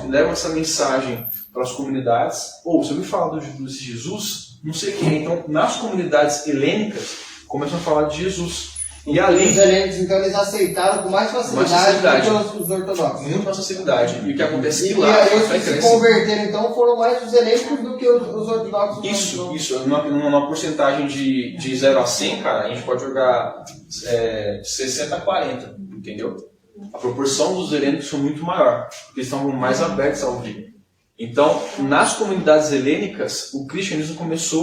levam essa mensagem para as comunidades. Você ouviu falar de Jesus? Não sei quem. Então, nas comunidades helênicas, começam a falar de Jesus. E ali, os helênicos, então, eles aceitaram com mais facilidade do que os ortodoxos. Muito mais facilidade. E o que acontece é que lá... E aí, os que se crescer. converteram, então, foram mais os helênicos do que os ortodoxos. Isso. Numa porcentagem de 0 a 100, cara, a gente pode jogar 60 a 40, entendeu? A proporção dos helênicos foi muito maior, porque eles estavam mais abertos a ouvir. Então, nas comunidades helênicas, o cristianismo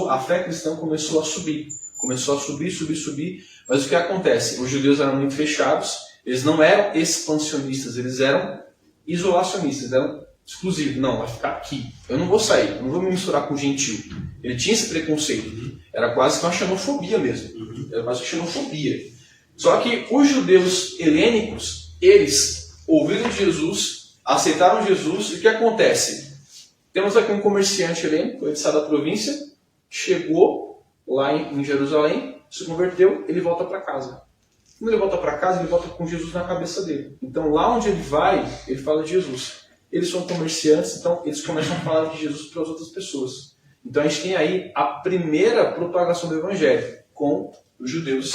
a fé cristã começou a subir. Começou a subir. Mas o que acontece? Os judeus eram muito fechados, eles não eram expansionistas, eles eram isolacionistas, eram exclusivos. Não, vai ficar aqui. Eu não vou sair, eu não vou me misturar com o gentil. Ele tinha esse preconceito. Era quase que uma xenofobia mesmo. Era quase uma xenofobia. Só que os judeus helênicos, eles ouviram Jesus, aceitaram Jesus, e o que acontece? Temos aqui um comerciante helênico, ele sai da província, chegou lá em Jerusalém, se converteu, ele volta para casa. Quando ele volta para casa, ele volta com Jesus na cabeça dele. Então lá onde ele vai, ele fala de Jesus. Eles são comerciantes, então eles começam a falar de Jesus para as outras pessoas. Então a gente tem aí a primeira propagação do Evangelho com os judeus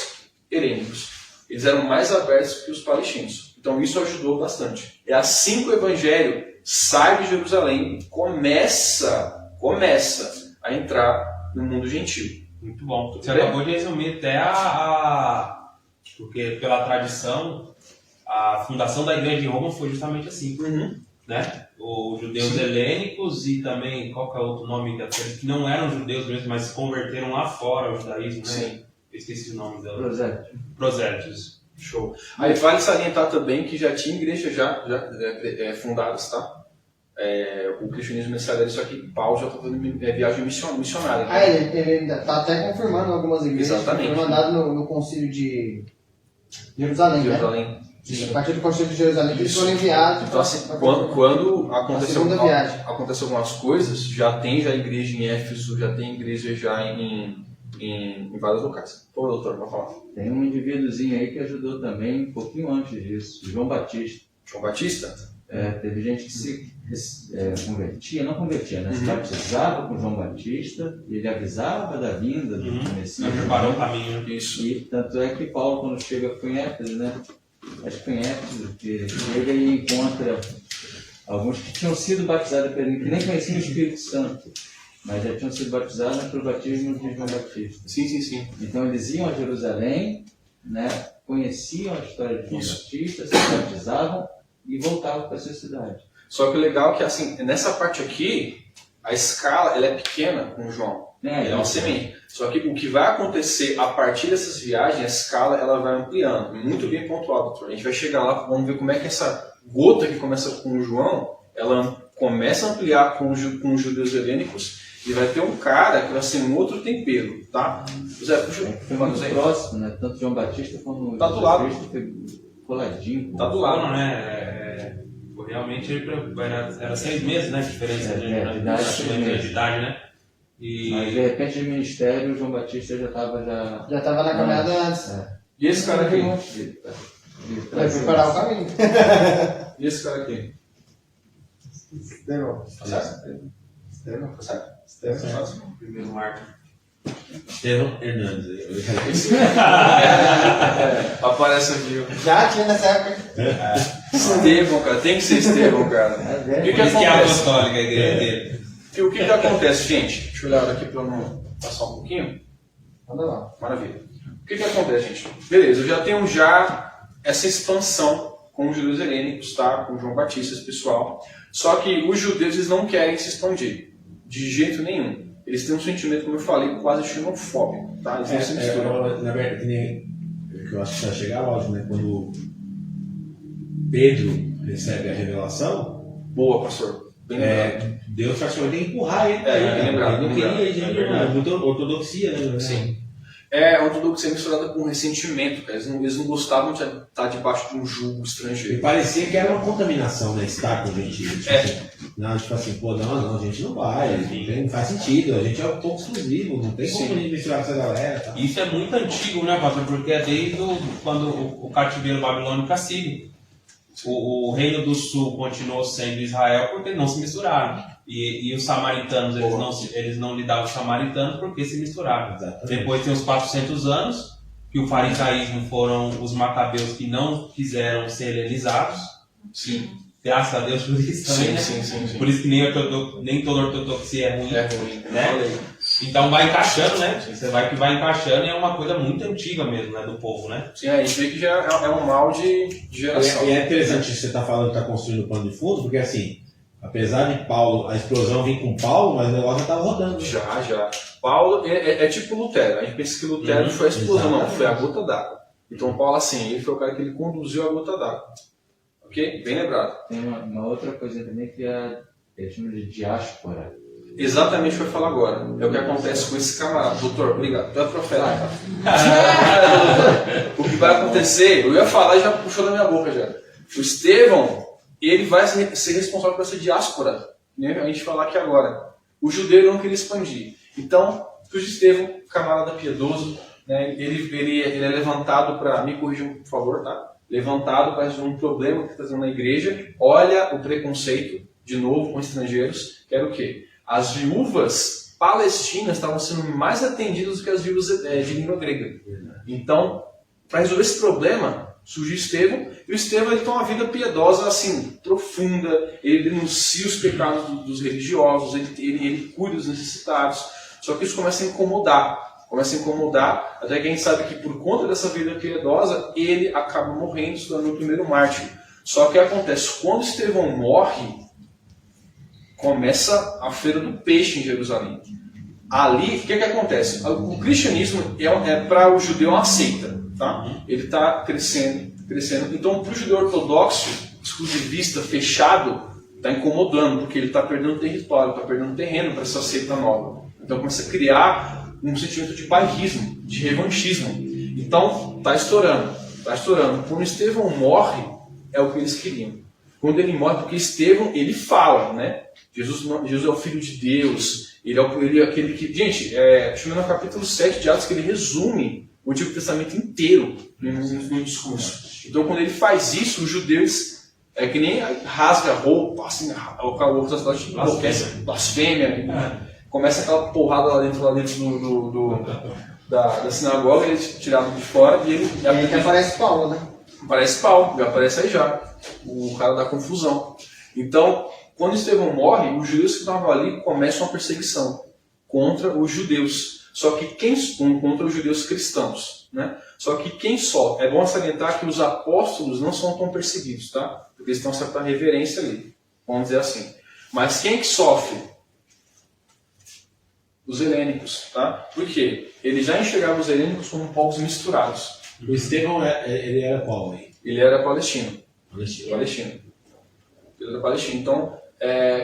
helênicos. Eles eram mais abertos que os palestinos. Então isso ajudou bastante. É assim que o Evangelho sai de Jerusalém e começa a entrar no mundo gentil. Muito bom. Você acabou de resumir até porque pela tradição, a fundação da Igreja de Roma foi justamente assim. Né? Os judeus helênicos e também, qual que é o outro nome daqueles que não eram judeus mesmo, mas se converteram lá fora ao judaísmo, né? Sim. Eu esqueci o nome dela. Prosélitos. Show. Aí vale salientar também que já tinha igrejas fundadas, tá? O cristianismo nessa área, só que Paulo já está fazendo viagem missionária. Ah, ele está até confirmando algumas igrejas. Exatamente. Foi mandado no concílio de Jerusalém, né? A partir do concílio de Jerusalém, eles foram enviados. Então, assim, quando segunda viagem. aconteceu algumas coisas, já tem igreja em Éfeso, já tem igreja já em vários locais. Ô, doutor, pode falar. Tem um indivíduozinho aí que ajudou também um pouquinho antes disso, João Batista. João Batista? Teve gente que se convertia, né? Se batizava com João Batista, e ele avisava da vinda do Messias. Preparou o caminho. Isso. E tanto é que Paulo, quando chega foi em Éfeso, né? Acho que foi em Éfeso, que chega e encontra alguns que tinham sido batizados por ele, que nem conheciam o Espírito Santo, mas já tinham sido batizados pelo batismo de João Batista. Sim. Então eles iam a Jerusalém, né? Conheciam a história de João Batista, se batizavam e voltavam para a sua cidade. Só que o legal é que, assim, nessa parte aqui, a escala ela é pequena com o João. Ele é uma semente. Só que o que vai acontecer a partir dessas viagens, a escala ela vai ampliando. Muito bem pontuado, doutor. A gente vai chegar lá, vamos ver como é que essa gota que começa com o João, ela começa a ampliar com os judeus helênicos e vai ter um cara que vai ser um outro tempero, tá? Zé, puxa. Foi muito próximo, né? Tanto João Batista como Tá do lado. Cristo foi coladinho. Tá do lado. Não, né? Realmente era 6 meses, né? Diferença de idade, né? Mas de repente de ministério, o João Batista já estava Já estava na caminhada antes. E esse cara aqui? Vai preparar o caminho. E esse cara aqui? Estevão. Tá certo? Estevão. Primeiro marco. Estevão Hernandes. Aparece aqui. Já tinha nessa época. Estevão, cara. Tem que ser Estevão, cara. O que Por isso que é acontece? apostólica a igreja dele. O que acontece, gente? Deixa eu olhar aqui para não passar um pouquinho. Manda lá. Maravilha. O que acontece, gente? Beleza, eu já tenho essa expansão com os judeus helênicos, tá? Com João Batista, esse pessoal. Só que os judeus eles não querem se expandir. De jeito nenhum. Eles têm um sentimento, como eu falei, quase xenofóbico, tá? Eles não se misturam. Na verdade, que eu acho que vai chegar lógico, né? Quando Pedro recebe a revelação, Boa, pastor. Bem lembrado. Deus praticamente empurrar ele. bem lembrado, Ele não bem queria, lembrado. muita ortodoxia, né? Sim. É uma ortodoxia misturada com ressentimento, cara. Eles não gostavam de estar debaixo de um jugo E estrangeiro. parecia que era uma contaminação, né? Estar com o gentio. Não, tipo assim, pô, não, a gente não vai, não faz sentido, a gente é um pouco exclusivo, não tem como a gente misturar com essa galera. Tá? Isso é muito antigo, né, pastor? Porque é desde quando o cativeiro babilônico castiga. O reino do sul continuou sendo Israel porque não se misturaram. E os samaritanos, eles não lidavam com os samaritanos porque se misturaram. Exatamente. Depois tem os 400 anos, que o farisaísmo foram os macabeus que não quiseram ser helenizados. Sim. Graças a Deus por isso também, né? Sim. Por isso que nem toda ortodoxia é ruim. É ruim, né? Falei. Então vai encaixando, né? Você vai encaixando e é uma coisa muito antiga mesmo, né? Do povo, né? Sim, a gente vê que já é um mal de geração. E é interessante que você está falando que está construindo o pano de fundo, porque assim, apesar de Paulo, a explosão vir com Paulo, mas o negócio já estava rodando. Já. Paulo é tipo Lutero. A gente pensa que Lutero foi a explosão, não, foi a gota d'água. Então Paulo, assim, ele foi o cara que ele conduziu a gota d'água. Ok? Bem lembrado. Tem uma outra coisa também que eles chamam de diáspora. Exatamente o que eu ia falar agora. É o que acontece com esse camarada. Doutor, obrigado. Tu é profeta, tá? O que vai acontecer, eu ia falar e já puxou da minha boca já. O Estevão, ele vai ser responsável por essa diáspora. Né? A gente falar aqui agora. O judeu não queria expandir. Então, o Estevão, camarada piedoso, né? ele é levantado para... Me corrijam, por favor, tá? Levantado para resolver um problema que está trazendo na igreja. Olha o preconceito, de novo, com estrangeiros. Que era o quê? As viúvas palestinas estavam sendo mais atendidas do que as viúvas de língua grega. Então, para resolver esse problema, surge Estevão, e o Estevão ele tem uma vida piedosa, assim, profunda, ele denuncia os pecados dos religiosos, ele cuida dos necessitados, só que isso começa a incomodar, até que a gente sabe que por conta dessa vida piedosa, ele acaba morrendo, se tornando o primeiro mártir. Só que acontece, quando Estevão morre, começa a Feira do Peixe em Jerusalém. Ali, o que acontece? O cristianismo para o judeu uma seita, tá? Ele está crescendo. Então, para o judeu ortodoxo, exclusivista, fechado, está incomodando, porque ele está perdendo território, está perdendo terreno para essa seita nova. Então, começa a criar um sentimento de bairrismo, de revanchismo. Então, está estourando. Quando Estevão morre, é o que eles queriam. Quando ele morre, porque Estevão, ele fala, né? Jesus é o Filho de Deus, ele é aquele que... Gente, deixa eu ver no capítulo 7 de Atos, que ele resume o Antigo Testamento inteiro no discurso. Então, quando ele faz isso, os judeus, que nem rasga a roupa, assim, o outro sacerdote enlouquece, blasfêmia, começa aquela porrada lá dentro da sinagoga, eles tiraram de fora e ele... E aí que aparece Paulo, né? Aparece Paulo, aparece aí já, o cara da confusão. Então, quando Estevão morre, os judeus que estavam ali começam a perseguição contra os judeus. Só que contra os judeus cristãos, né? Só que quem sofre, é bom salientar que os apóstolos não são tão perseguidos, tá? Porque eles estão certa reverência ali, vamos dizer assim. Mas quem que sofre? Os helênicos, tá? Por quê? Ele já enxergava os helênicos como povos misturados. O Estevão, ele era qual aí? Ele era palestino. Palestino. Ele era palestino. Então,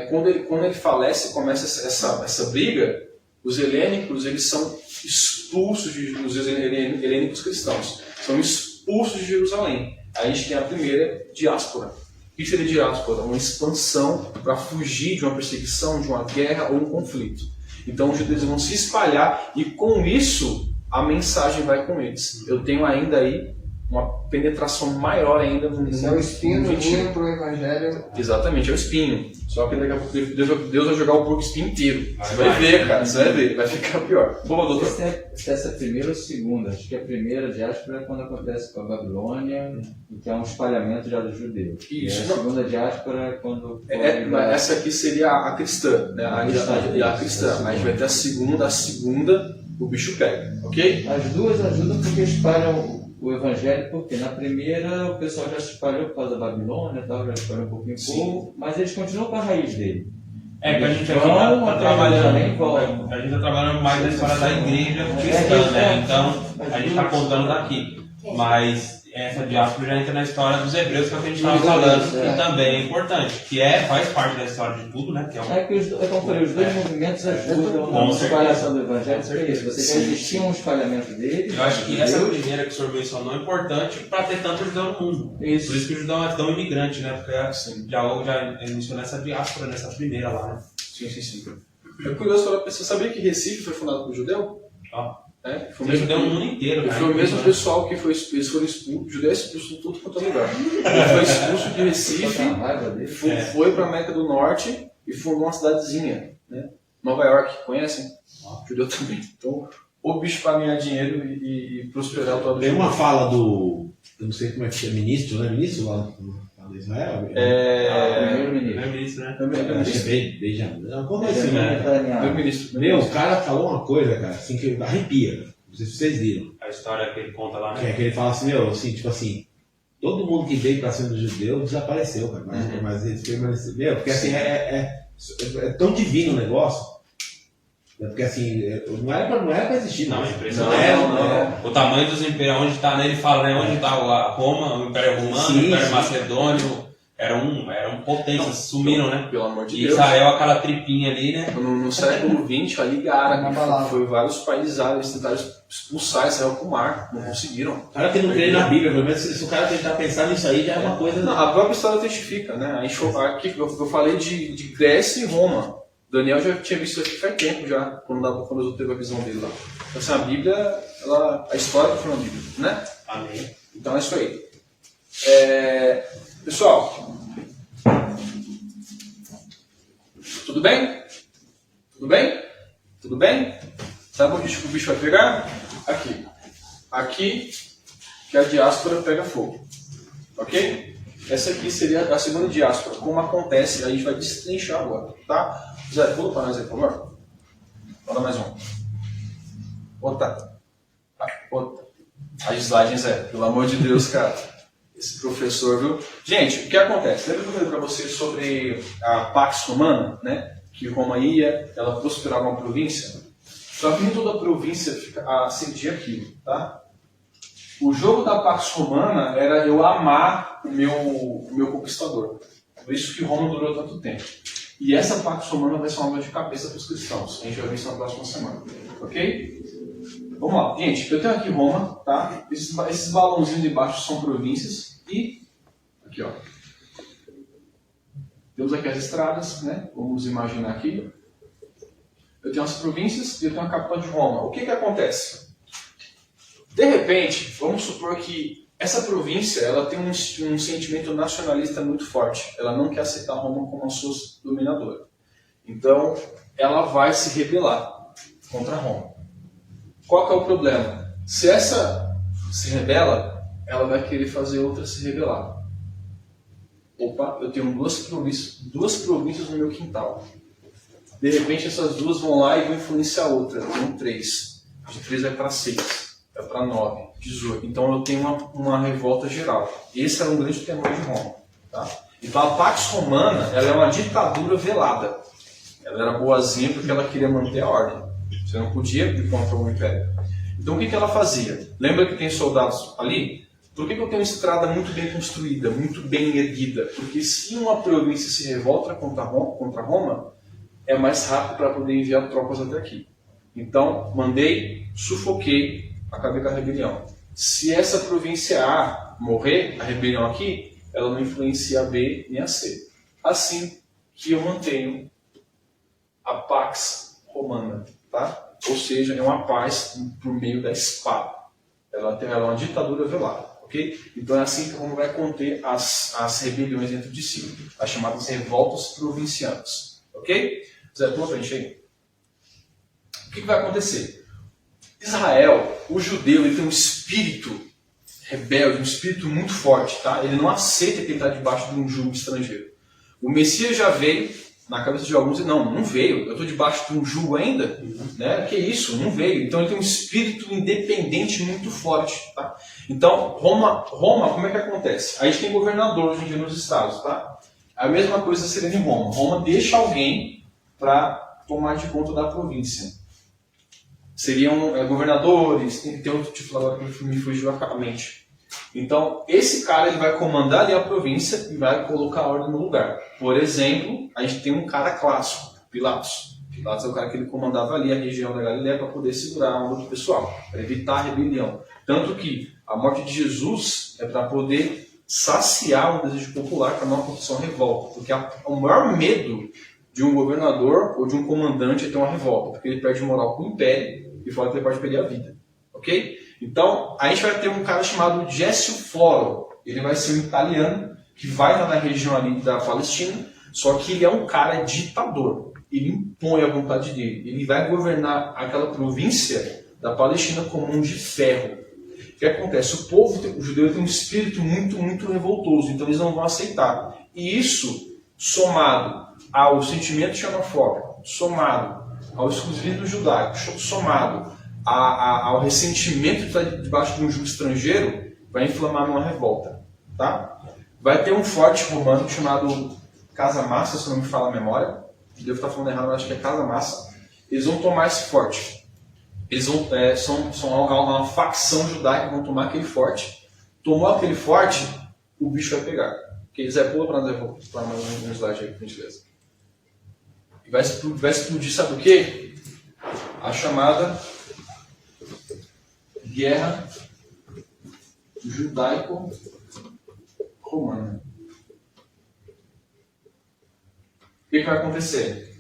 quando ele falece, começa essa briga, os helênicos, eles são expulsos, os helênicos cristãos, são expulsos de Jerusalém. Aí a gente tem a primeira diáspora. O que seria diáspora? Uma expansão para fugir de uma perseguição, de uma guerra ou um conflito. Então os judeus vão se espalhar e com isso a mensagem vai com eles. Eu tenho ainda aí uma penetração maior ainda no Esse é o espinho do gentil. vinho para o evangelho. Exatamente, é o espinho. Só que daqui a pouco Deus vai jogar o porco espinho inteiro. Você vai ver, cara, você vai ver, vai ficar pior. Boa, doutor. Se essa é a primeira ou segunda? Acho que a primeira diáspora é quando acontece com a Babilônia, que é um espalhamento já dos judeus. Isso, E a não. segunda diáspora é quando... Mas essa aqui seria a cristã, né? A cristã. Mas a gente vai ter a segunda o bicho pega, ok? As duas ajudam porque espalham o evangelho, porque na primeira o pessoal já se espalhou por causa da Babilônia, tal, já espalhou um pouquinho pouco, mas eles continuam com a raiz dele. Que a gente Vão tá até trabalhando, Jerusalém, voltam. a gente tá trabalhando mais na história da igreja cristã, né? Então a gente tá contando daqui. Mas essa diáspora já entra na história dos hebreus, que é o que a gente estava falando, que também é importante, que faz parte da história de tudo, né? Que é um... Como eu falei, os dois movimentos ajudam Com na certeza. espalhação do evangelho, porque isso, você já existia um espalhamento dele. Eu acho que essa primeira que o senhor mencionou é importante para ter tanto judeu no mundo. Isso. Por isso que o judeu é tão imigrante, né? Porque já iniciou nessa diáspora, nessa primeira lá, né? Sim. É curioso para você sabia que Recife foi fundado por judeu? Foi Tem judeu no mundo inteiro, E né? foi o mesmo pessoal que eles foram expulsos, judeu é expulso de tudo quanto é lugar. Ele foi expulso de Recife, raiva dele. foi para a América do Norte e fundou uma cidadezinha, né? Nova York, conhecem? Judeu também. Então, o bicho para ganhar dinheiro e prosperar o todo Tem uma fala do. Eu não sei como é que é, ministro, né? Ministro lá do Israel? Primeiro-ministro. É ministro, né? Acho que é Benjamin. Não, como é assim, né? Meu ministro. Meu, o cara falou uma coisa, cara, assim, que arrepia. Não sei se vocês viram. A história que ele conta lá, Que né? é que ele fala assim, meu, assim, tipo assim, todo mundo que veio pra cima do judeu desapareceu, cara. Mas eles permaneceram. Meu, porque assim, é tão divino o negócio. Porque assim, não era pra existir, Não, não. é impressionante. Não. O tamanho dos impérios, onde está, né? Ele fala, né? Onde está a Roma, o Império Romano, Sim, o Império sim. Macedônio, eram potências, sumiram, né? Pelo amor de E Deus. Israel, aquela tripinha ali, né? No século XX, a Liga Árabe, Abalava. foi vários países árabes tentaram expulsar Israel para o mar, não conseguiram. O cara que não crê na Bíblia, pelo menos se o cara tentar pensar nisso aí, já é uma coisa. Não, a própria história testifica, né? A gente, aqui, eu falei de Grécia e Roma. Daniel já tinha visto isso aqui faz tempo já, quando eu teve a visão dele lá. Então, assim, a Bíblia, a história foi na Bíblia, né? Amém. Então é isso aí. Pessoal, tudo bem? Tudo bem? Tudo bem? Sabe onde o bicho vai pegar? Aqui. Aqui que a diáspora pega fogo. Ok? Essa aqui seria a segunda diáspora. Como acontece, a gente vai destrinchar agora, tá? Zé, pula para nós aí, por favor. Manda mais um. Outra. Outra. As slides, Zé. Pelo amor de Deus, cara. esse professor, viu? Gente, o que acontece? Lembra que eu falei para vocês sobre a Pax Romana, né? Que Roma ia, ela prosperava uma província? Só que nem toda a província cedia aquilo, tá? O jogo da Pax Romana era eu amar o meu conquistador. Por isso que Roma durou tanto tempo. E essa Pax Romana vai ser uma dor de cabeça para os cristãos. A gente vai ver isso na próxima semana. Ok? Vamos lá. Gente, eu tenho aqui Roma, tá? Esses balãozinhos de baixo são províncias. E aqui, ó. Temos aqui as estradas, né? Vamos imaginar aqui. Eu tenho as províncias e eu tenho a capital de Roma. O que acontece? De repente, vamos supor que essa província ela tem um sentimento nacionalista muito forte. Ela não quer aceitar Roma como a sua dominadora. Então, ela vai se rebelar contra Roma. Qual que é o problema? Se essa se rebela, ela vai querer fazer outra se rebelar. Opa, eu tenho duas províncias no meu quintal. De repente, essas duas vão lá e vão influenciar a outra. Eu tenho 3. De 3 vai para 6. Vai para 9, 18. Então eu tenho uma revolta geral. Esse era um grande temor de Roma. Tá? Então a Pax Romana ela é uma ditadura velada. Ela era boazinha porque ela queria manter a ordem. Você não podia ir contra o Império. Então o que ela fazia? Lembra que tem soldados ali? Por que eu tenho uma estrada muito bem construída, muito bem erguida? Porque se uma província se revolta contra Roma, é mais rápido para poder enviar tropas até aqui. Então, mandei, sufoquei, acabei com a rebelião. Se essa província A morrer, a rebelião aqui, ela não influencia a B nem a C. Assim que eu mantenho a Pax Romana, tá? Ou seja, é uma paz por meio da espada. Ela é uma ditadura velada, ok? Então é assim que Roma vai conter as rebeliões dentro de si, as chamadas revoltas provincianas, ok? Zé, pula pra gente aí. O que vai acontecer? Israel, o judeu, ele tem um espírito rebelde, um espírito muito forte, tá? Ele não aceita que ele está debaixo de um jugo estrangeiro. O Messias já veio, na cabeça de alguns, não veio, eu estou debaixo de um jugo ainda? Né? Que isso, não veio. Então ele tem um espírito independente muito forte, tá? Então, Roma, como é que acontece? A gente tem governador hoje em dia nos estados, tá? A mesma coisa seria em Roma. Roma deixa alguém para tomar de conta da província. Seriam governadores, tem que ter outro título agora que me fugiu a mente. Então, esse cara ele vai comandar ali a província e vai colocar a ordem no lugar. Por exemplo, a gente tem um cara clássico, Pilatos. Pilatos é o cara que ele comandava ali a região da Galileia para poder segurar a onda do pessoal, para evitar a rebelião. Tanto que a morte de Jesus é para poder saciar um desejo popular para não acontecer uma revolta. Porque o maior medo de um governador ou de um comandante é ter uma revolta, porque ele perde moral com o império e fora que ele pode perder a vida. Ok? Então, a gente vai ter um cara chamado Gessio Floro. Ele vai ser um italiano que vai estar na região ali da Palestina, só que ele é um cara ditador. Ele impõe a vontade dele. Ele vai governar aquela província da Palestina com mão de ferro. O que acontece? O judeu tem um espírito muito, muito revoltoso, então eles não vão aceitar. E isso, somado ao sentimento xenofóbico, somado ao exclusivismo judaico, somado ao ressentimento de estar debaixo de um jugo estrangeiro, vai inflamar numa revolta. Tá? Vai ter um forte romano chamado Casa Massa, se não me fala a memória. Devo estar falando errado, mas acho que é Casa Massa. Eles vão tomar esse forte. Eles vão, são uma facção judaica que vão tomar aquele forte. Tomou aquele forte, o bicho vai pegar. Okay, Zé, pula para mais um slide aí, por gentileza. E vai explodir, sabe o quê? A chamada Guerra Judaico-Romana. O que vai acontecer?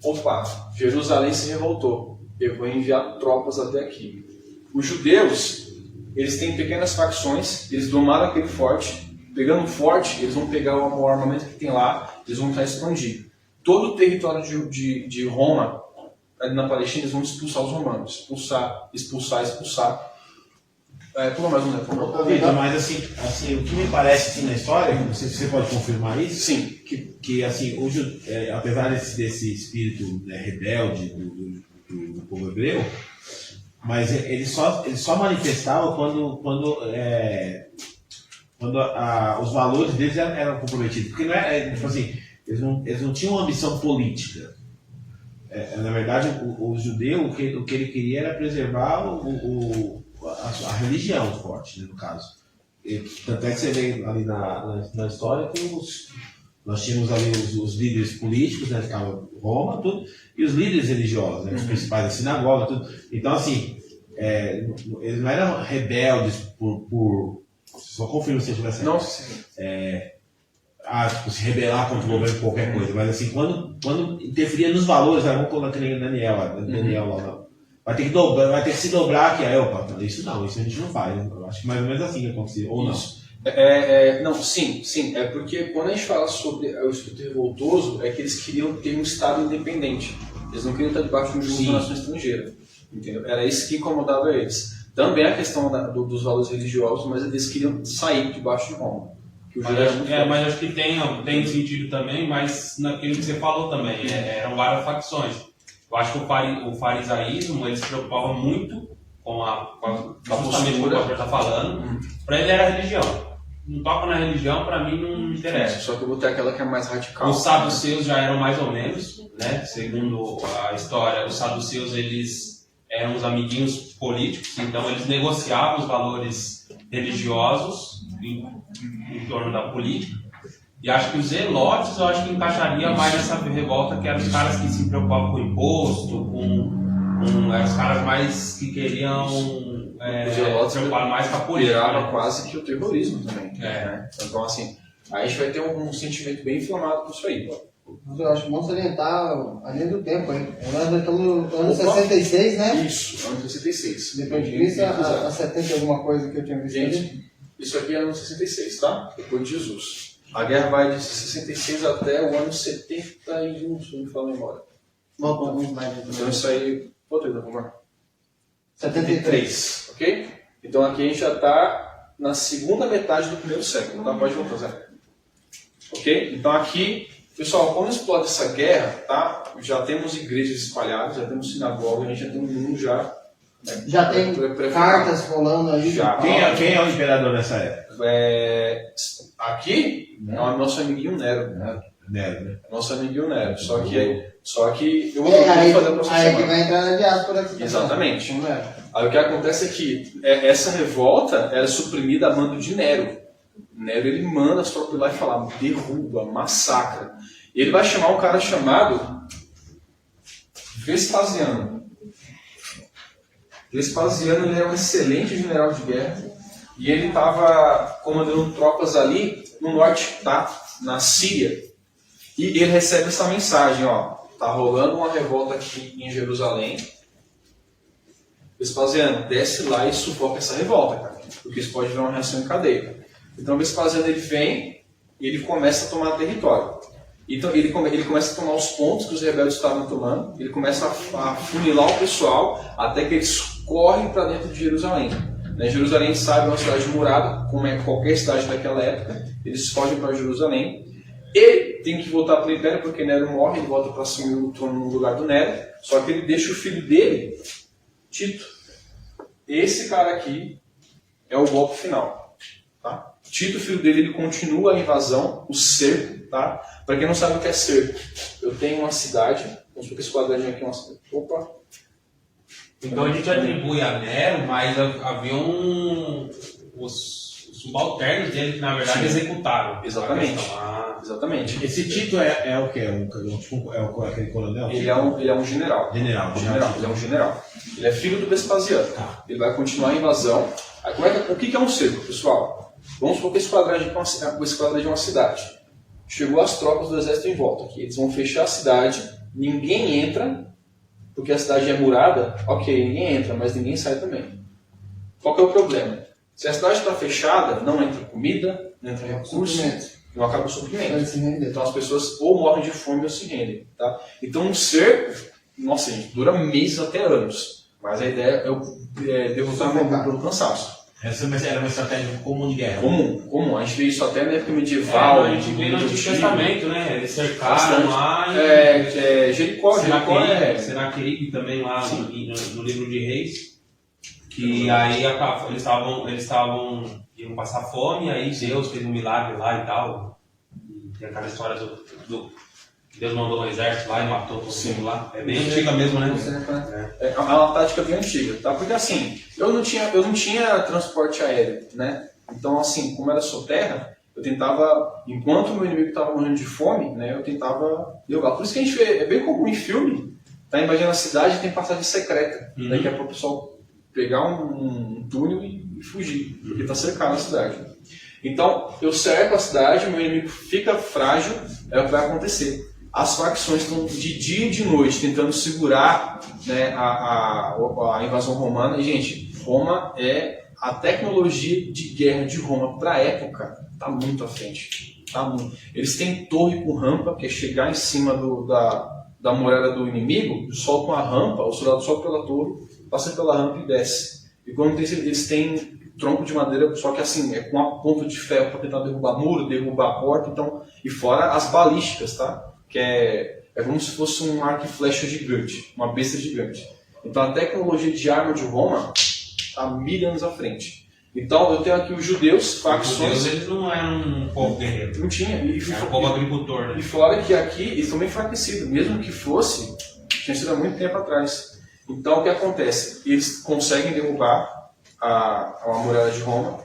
Opa, Jerusalém se revoltou. Eu vou enviar tropas até aqui. Os judeus, eles têm pequenas facções, eles domaram aquele forte. Pegando o forte, eles vão pegar o armamento que tem lá, eles vão tentar expandir. Todo o território de Roma, ali na Palestina, eles vão expulsar os romanos. Expulsar. Pula mais um, né? Vitor, mas assim, o que me parece assim, na história, não sei se você pode confirmar isso, sim, que assim, apesar desse espírito rebelde do povo hebreu, mas ele só manifestava quando quando os valores deles eram comprometidos. Porque não tipo assim, eles não tinham uma ambição política. Na verdade, o judeu, o que ele queria era preservar a religião forte, né, no caso. Tanto é que você vê ali na história que nós tínhamos ali os líderes políticos, né, que ficavam em Roma, tudo, e os líderes religiosos, né, os principais da sinagoga, tudo. Então, assim, eles não eram rebeldes por só confirmo se eu estiver certo. Não, sim. Tipo, se rebelar contra o governo, qualquer coisa. Mas assim, quando interferia nos valores, vamos colocar nem Daniel lá, vai ter que se dobrar aqui. Aí, opa, isso a gente não faz. Eu acho que mais ou menos assim que aconteceu, ou não. Não, sim. É porque quando a gente fala sobre o espírito revoltoso, é que eles queriam ter um Estado independente. Eles não queriam estar debaixo de um jugo de uma nação estrangeira. Entendeu? Era isso que incomodava eles. Também a questão dos valores religiosos, mas eles queriam sair debaixo de Roma. Mas acho que tem sentido também, mas naquilo que você falou também, eram várias facções. Eu acho que o farisaísmo, ele se preocupava muito com justamente o que o pastor está falando. Para ele era a religião. Não toca na religião, para mim não interessa. Só que eu vou ter aquela que é mais radical. Os saduceus já eram mais ou menos, né? Segundo a história, os saduceus eles eram os amiguinhos políticos, então eles negociavam os valores religiosos em torno da política. E acho que os zelotes, eu acho que encaixaria mais nessa revolta, que eram os caras que se preocupavam com imposto, eram os caras mais que queriam os zelotes se preocupar mais com a política. Virava quase que o terrorismo também. Né? Então, assim, aí a gente vai ter um sentimento bem inflamado com isso aí. Mas eu acho bom salientar a linha do tempo, hein? Nós estamos no ano 66, né? Isso, ano 66. Depois de Cristo, a 70 alguma coisa que eu tinha visto. Gente, isso aqui é ano 66, tá? Depois de Jesus. A guerra vai de 66 até o ano 71, se não me falo a memória. Volta alguns mais. Então isso aí... Volta aí, por favor. 73. Ok? Então aqui a gente já está na segunda metade do primeiro século, tá? Pode voltar, Zé. Ok? Então aqui... Pessoal, quando explode essa guerra, tá? Já temos igrejas espalhadas, já temos sinagogas, a gente já tem um mundo já... Né? Já tem cartas rolando aí. Já. Quem é o imperador nessa época? Aqui é o nosso amiguinho Nero. Nero, né? Nosso amiguinho Nero. Só que eu vou aí fazer a próxima que semana. vai entrar na diáspora aqui. Exatamente. Aí o que acontece é que essa revolta ela é suprimida a mando de Nero. Nero ele manda as tropas lá e falar, derruba, massacra. E ele vai chamar um cara chamado Vespasiano. Vespasiano ele era um excelente general de guerra e ele estava comandando tropas ali no norte, tá? Na Síria. E ele recebe essa mensagem, ó, tá rolando uma revolta aqui em Jerusalém. Vespasiano, desce lá e sufoca essa revolta, cara, porque isso pode virar uma reação em cadeia. Então Vespasiano ele vem e ele começa a tomar território. Então ele começa a tomar os pontos que os rebeldes estavam tomando, ele começa a funilar o pessoal até que eles correm para dentro de Jerusalém. Né? Jerusalém, sabe, é uma cidade murada, como é qualquer cidade daquela época, eles fogem para Jerusalém. Ele tem que voltar para o Império porque Nero morre, ele volta para assumir o trono no lugar do Nero, só que ele deixa o filho dele, Tito. Esse cara aqui é o golpe final. Tá? Tito, filho dele, ele continua a invasão, o cerco. Tá? Para quem não sabe o que é cerco, eu tenho uma cidade, vamos supor que esse quadradinho aqui é uma cidade. Opa! Então a gente atribui a Nero, mas havia os subalternos dele que na verdade executaram. Exatamente. Exatamente. Esse Tito é o quê? Aquele coronel? Ele é um general. Ele é um general. Ele é filho do Vespasiano. Tá. Ele vai continuar a invasão. Aí, o que é um cerco, pessoal? Vamos supor que esse quadradinho é uma cidade. Chegou as tropas do exército em volta aqui. Eles vão fechar a cidade, ninguém entra, porque a cidade é murada, ok, ninguém entra, mas ninguém sai também. Qual que é o problema? Se a cidade está fechada, não entra comida, não entra recurso, não acaba o suprimento. Então as pessoas ou morrem de fome ou se rendem. Tá? Então um cerco, nossa gente, dura meses até anos. Mas a ideia é derrotar o mundo pelo cansaço. Essa era uma estratégia comum de guerra. Comum. A gente vê isso até na época medieval. A gente vê no Antigo Testamento, né? Eles cercaram lá. Jericó. Senaqueribe também lá no livro de Reis. Que aí eles iam passar fome, aí Deus fez um milagre lá e tal. E tem aquela história do que Deus mandou um exército lá e matou todo mundo lá. É bem antiga mesmo, né? É uma tática bem antiga, tá? Porque assim, eu não tinha transporte aéreo, né? Então assim, como era só terra, eu tentava, enquanto o meu inimigo estava morrendo de fome, né? Eu tentava jogar. Por isso que a gente vê, é bem comum em filme, tá? Imagina a cidade tem passagem secreta. Daqui a pouco o pessoal pegar um túnel e fugir, porque está cercado a cidade. Então, eu cerco a cidade, o meu inimigo fica frágil, é o que vai acontecer. As facções estão de dia e de noite tentando segurar, né, a invasão romana. E, gente, Roma a tecnologia de guerra de Roma para a época está muito à frente. Tá muito. Eles têm torre com rampa, que é chegar em cima da muralha do inimigo, soltam a rampa, o soldado sobe pela torre, passa pela rampa e desce. E quando eles têm tronco de madeira, só que assim, é com a ponta de ferro para tentar derrubar muro, derrubar a porta, então, e fora as balísticas, tá? Que é como se fosse um arco e flecha gigante, uma besta gigante. Então a tecnologia de arma de Roma está 1000 anos à frente. Então eu tenho aqui os judeus, facções. Os judeus eles não eram um povo guerreiro. Não tinha. Era um povo agricultor, né? E fora que aqui eles estão bem enfraquecidos, mesmo que fosse, tinha sido há muito tempo atrás. Então o que acontece? Eles conseguem derrubar a muralha de Roma,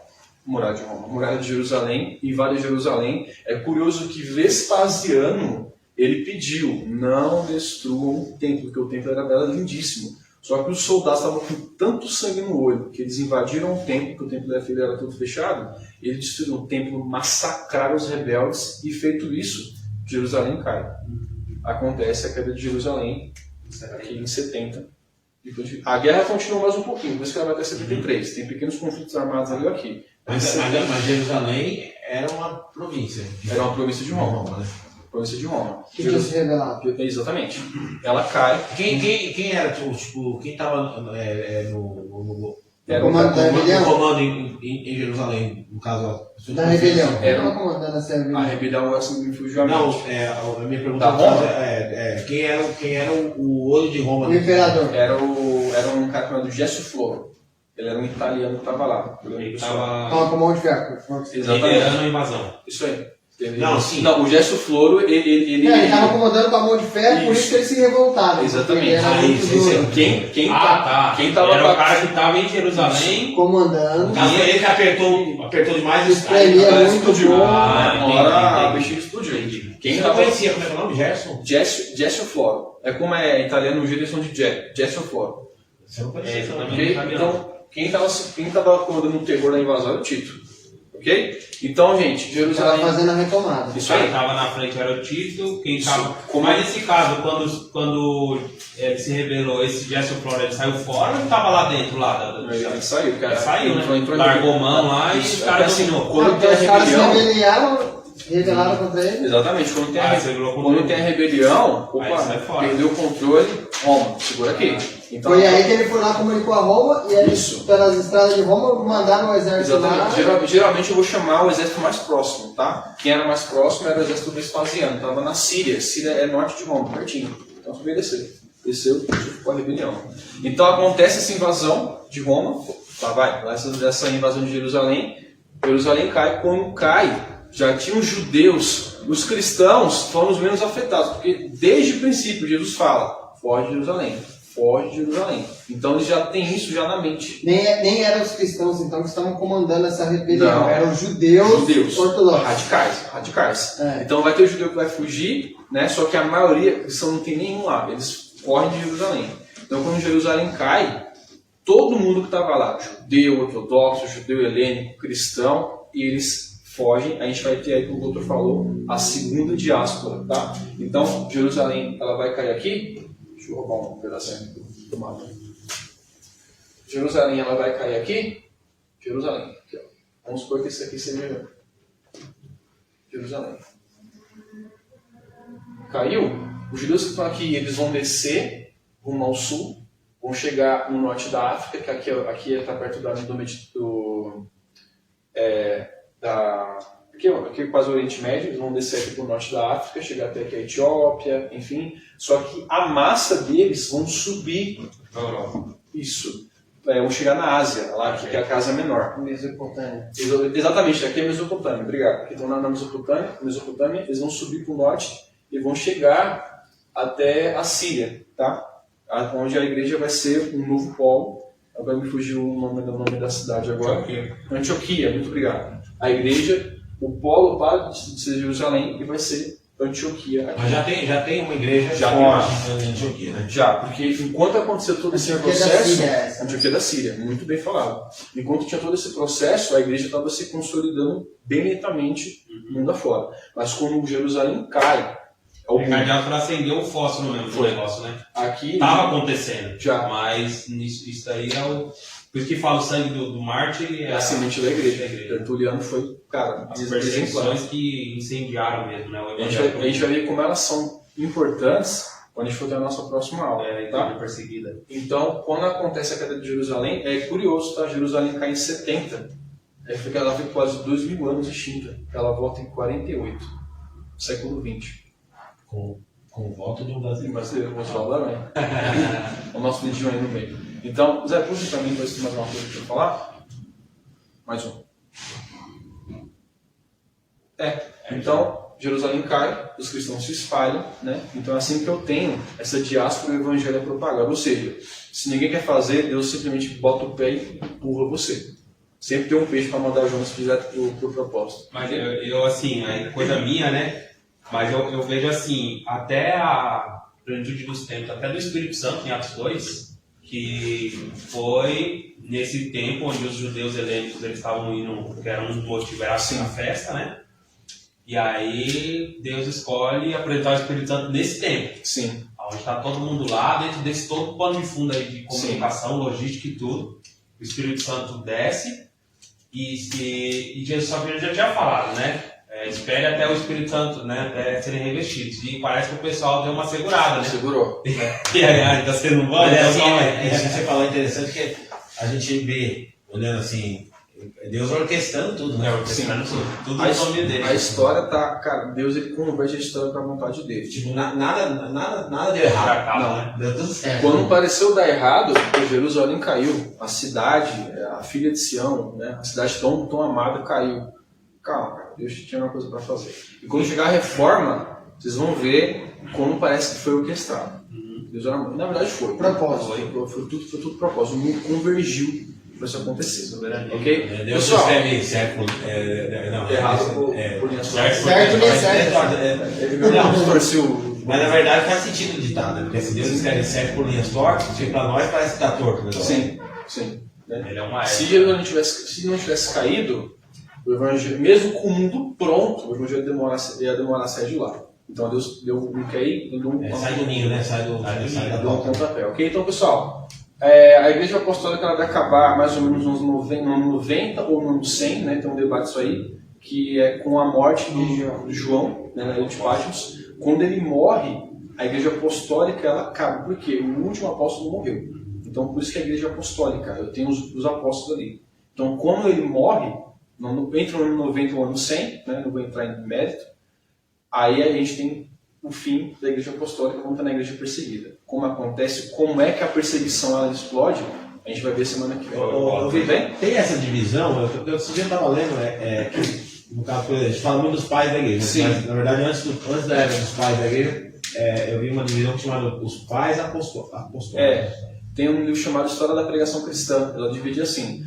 muralha de Jerusalém, invade Jerusalém. É curioso que Vespasiano, ele pediu, não destruam o templo, porque o templo era lindíssimo. Só que os soldados estavam com tanto sangue no olho que eles invadiram o templo, que o templo da filha era todo fechado, eles destruíram o templo, massacraram os rebeldes, e feito isso, Jerusalém cai. Acontece a queda de Jerusalém, aqui em 70. A guerra continua mais um pouquinho, por isso que ela vai até 73. Tem pequenos conflitos armados ali ou aqui. Mas Jerusalém era uma província. Era uma província de Roma. Né? Província de Roma. Que tinha se revelado. Exatamente. Ela cai. Quem era, tipo, quem estava no comando da rebelião? comando em Jerusalém, no caso... Da rebelião. Era- Estava comandando essa A rebelião. rebelião é assim, Não, infugivelmente. a minha pergunta Da Roma? quem era o olho de Roma? O imperador. Era um cara chamado Gessio Floro. Ele era um italiano que estava lá. Ele estava Tava com mão de ferro. liderando a invasão. Isso aí. Não, sim. Não, o Gessio Floro, ele Ele estava comandando com a mão de ferro, por isso que ele se revoltava. Exatamente. Ele era Ah, muito isso, duro. Quem Era tava o cara que estava em Jerusalém. Comandando. Caso ele que apertou demais Isso pra ele é muito explodiu. bom. Uma hora a entendi. bexiga explodiu. Quem Quem não tava... conhecia, como é que é o nome? Gerson? Gessio Floro. É como é italiano, no jeito eles chamam de Gessio Floro. Você não conhecia, É, não. também. Ok? Então, quem tava comandando o terror da invasão era o Tito. Ok? Então, gente, Estava Jerusalém... fazendo a retomada. Isso Quem aí. estava na frente era o Tito, quem Isso. estava... Mas nesse caso, quando ele se revelou, esse Gerson Flora, ele saiu fora ou ele estava lá dentro? Ele saiu, cara. Ele saiu, né? Entrou Largou mão lá e Isso, o cara assim, dominou. quando tem Então, a os caras se rebelião... revelaram contra ele. Exatamente, quando tem, Ah, você virou contra quando ele. tem a rebelião, Aí sai fora. perdeu o controle, Roma, segura aqui. Então, Foi aí que ele foi lá, comunicou a Roma, e eles, Isso. pelas estradas de Roma, mandaram o exército lá. exatamente. Geralmente eu vou chamar o exército mais próximo, tá? Quem era mais próximo era o exército Vespasiano, estava na Síria. Síria é norte de Roma, pertinho. Então foi descer. Desceu, ficou a rebelião. Então acontece essa invasão de Roma, tá, vai, essa invasão de Jerusalém. Jerusalém cai. Quando cai, já tinham os judeus, os cristãos foram os menos afetados, porque desde o princípio Jesus fala, foge de Jerusalém, foge de Jerusalém. Então eles já têm isso já na mente. Nem eram os cristãos, então, que estavam comandando essa rebelião. Não. Eram os judeus ortodoxos. Radicais. É. Então vai ter o judeu que vai fugir, né? Só que a maioria, cristão não tem nenhum lá, eles correm de Jerusalém. Então quando Jerusalém cai, todo mundo que estava lá, judeu ortodoxo, judeu helênico, cristão, e eles fogem. A gente vai ter aí, como o doutor falou, a segunda diáspora, tá? Então Jerusalém, ela vai cair aqui. Deixa eu roubar um pedacinho do mapa. Jerusalém, ela vai cair aqui. Jerusalém, aqui, ó. Vamos supor que esse aqui seja Jerusalém. Caiu. Os judeus que estão aqui, eles vão descer rumo ao sul, vão chegar no norte da África, que aqui está perto aqui é quase o Oriente Médio. Eles vão descer aqui para o norte da África, chegar até aqui a Etiópia, enfim. Só que a massa deles vão subir. Na Europa. Isso. vão chegar na Ásia, lá que é a casa menor. Mesopotâmia. Exatamente, aqui é Mesopotâmia, obrigado. Aqui estão na Mesopotâmia, eles vão subir para o norte e vão chegar até a Síria, tá? Onde a igreja vai ser um novo polo. Agora me fugiu o nome da cidade agora. Antioquia, muito obrigado. A igreja, o polo para de ser Jerusalém e vai ser Antioquia. Aqui. Mas já tem uma igreja Já forte em Antioquia, né? Já, porque enquanto aconteceu todo esse Antioquia da processo... Síria, essa. Antioquia da Síria, muito bem falado. Enquanto tinha todo esse processo, a igreja estava se consolidando bem lentamente mundo afora. Mas quando Jerusalém cai... O cardeal acendeu o fósforo mesmo do negócio, né? Aqui Tava acontecendo. Já. Mas isso aí é o. Por isso que fala o sangue do mártir é a semente da igreja. Da igreja. Tertuliano foi, cara, As exemplar. perseguições que incendiaram mesmo, né? O A gente vai ver como elas são importantes quando a gente for ter a nossa próxima aula. É, Tá? perseguida. Então, quando acontece a queda de Jerusalém, é curioso, tá? Jerusalém cai em 70. Ela fica quase 2.000 anos extinta. Ela volta em 48, século 20. Com o voto de um brasileiro. Mas eu vou falar também. O nosso dedinho aí no meio. Então, Zé, puxa pra mim, vai ser mais uma coisa pra eu falar. Mais um. Então, Jerusalém cai, os cristãos se espalham, né? Então é assim que eu tenho essa diáspora e o evangelho é propagado. Ou seja, se ninguém quer fazer, Deus simplesmente bota o pé e empurra você. Sempre tem um peixe para mandar Jonas direto pro propósito. Mas eu assim, é coisa minha, né? Mas eu vejo assim, até a plenitude dos tempos, até do Espírito Santo em Atos 2, que foi nesse tempo onde os judeus helênicos eles estavam indo, que era um dos motivos, era assim a festa, né? E aí Deus escolhe apresentar o Espírito Santo nesse tempo. Sim. Onde está todo mundo lá, dentro desse todo pano de fundo aí de comunicação, logística e tudo. O Espírito Santo desce e Jesus já tinha falado, né? Espere até o Espírito Santo, né? Até serem revestidos. E parece que o pessoal deu uma segurada, né? Segurou. E aí, está sendo bom? Mas assim, isso que você falou é interessante, que a gente vê, olhando assim, Deus orquestrando tudo, né? Orquestrando tudo no nome dele. A história tá, cara, Deus ele converte a história para a vontade dele. Tipo, nada deu errado. Não. Deu tudo certo. Quando pareceu dar errado, Jerusalém caiu, a cidade, a filha de Sião, né? A cidade tão amada caiu. Calma, cara, Deus tinha uma coisa para fazer. E quando chegar a reforma, vocês vão ver como parece que foi orquestrado. Deus era, na verdade foi. Propósito. Foi tudo propósito. O mundo convergiu para isso acontecer. Ok? Deus Pessoal, escreve certo. errado por linha só. Certo, nem certo. Não, torceu. Mas na verdade faz sentido o ditado, né? Porque se Deus escreve certo por linhas tortas, porque para nós parece que está torto o negócio. Sim. Ele é uma Se Jerusalém se não tivesse caído, o evangelho, mesmo com o mundo pronto, o evangelho ia demorar a sair de lá. Então Deus deu um QI, Sai do ninho, né? Sai da deu um toca. pontapé. Ok? Então, pessoal, a Igreja Apostólica ela vai acabar mais ou menos no ano 90 ou no ano 100, né? Tem um debate isso aí, que é com a morte do João, né, na ilha de Patmos. Quando ele morre, a Igreja Apostólica ela acaba. Por quê? O último apóstolo morreu. Então, por isso que é a Igreja Apostólica. Eu tenho os apóstolos ali. Então, quando ele morre, entre o ano 90 e o ano 100, né, não vou entrar em mérito, aí a gente tem o fim da Igreja Apostólica, vamos estar na Igreja perseguida. Como acontece, como é que a perseguição ela explode, a gente vai ver semana que vem. Tudo bem? Tem essa divisão, eu estava lendo, que no caso, a gente fala muito dos pais da igreja, Sim. Mas na verdade antes da era dos pais da igreja, eu vi uma divisão chamada Os Pais Apostólicos. Tem um livro chamado História da Pregação Cristã, ela divide assim.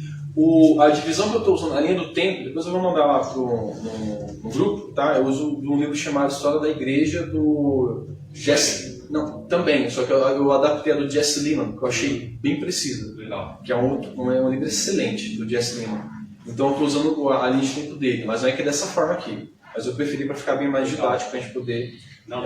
A divisão que eu estou usando, a linha do tempo, depois eu vou mandar lá no grupo, tá? Eu uso um livro chamado História da Igreja do Jesse. Não, também, só que eu adaptei a do Jesse Lehman, que eu achei bem preciso. Legal. Que é um livro excelente do Jesse Lehman. Então eu estou usando a linha de tempo dele, mas não é que é dessa forma aqui. Mas eu preferi para ficar bem mais didático, para a gente poder... Então,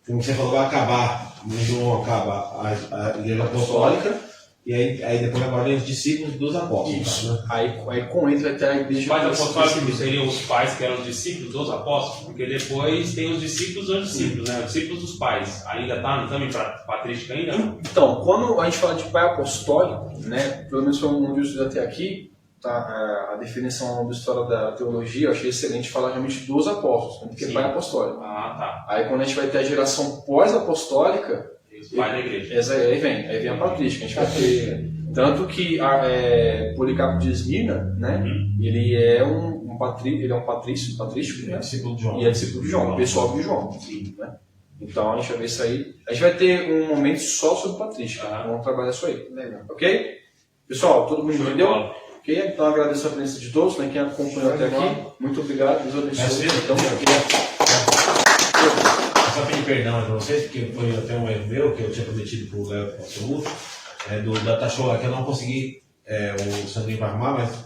como você falou, vai acabar, não acaba a igreja apostólica, e aí depois agora os discípulos dos apóstolos. Isso. Né? Aí com ele vai ter a igreja... Os pais apostólicos seriam os pais que eram os discípulos dos apóstolos, porque depois tem os discípulos dos discípulos, né? Os discípulos dos pais. Ainda está também patrística ainda? Então, quando a gente fala de pai apostólico, né, pelo menos foi um vídeo até aqui, tá, a definição da história da teologia, eu achei excelente falar realmente dos apóstolos, porque Sim. pai apostólico. Ah, tá. Aí quando a gente vai ter a geração pós-apostólica, Pai da igreja. Aí vem a patrística. A gente vai ter. Tanto que Policarpo de Esmirna, né? Ele é um patrístico, né? Discípulo de João. E é discípulo de João, pessoal de João. Né? Então a gente vai ver isso aí. A gente vai ter um momento só sobre patrística. Vamos trabalhar isso aí. Legal. Ok? Pessoal, todo mundo entendeu? Ok? Então agradeço a presença de todos, né? Quem acompanhou até aqui. Muito obrigado, Deus abençoe. Então, Só pedir perdão para vocês, porque foi até um erro meu, que eu tinha prometido para o Léo Pastor, da Tachoa, que eu não consegui o Sandrinho para arrumar, mas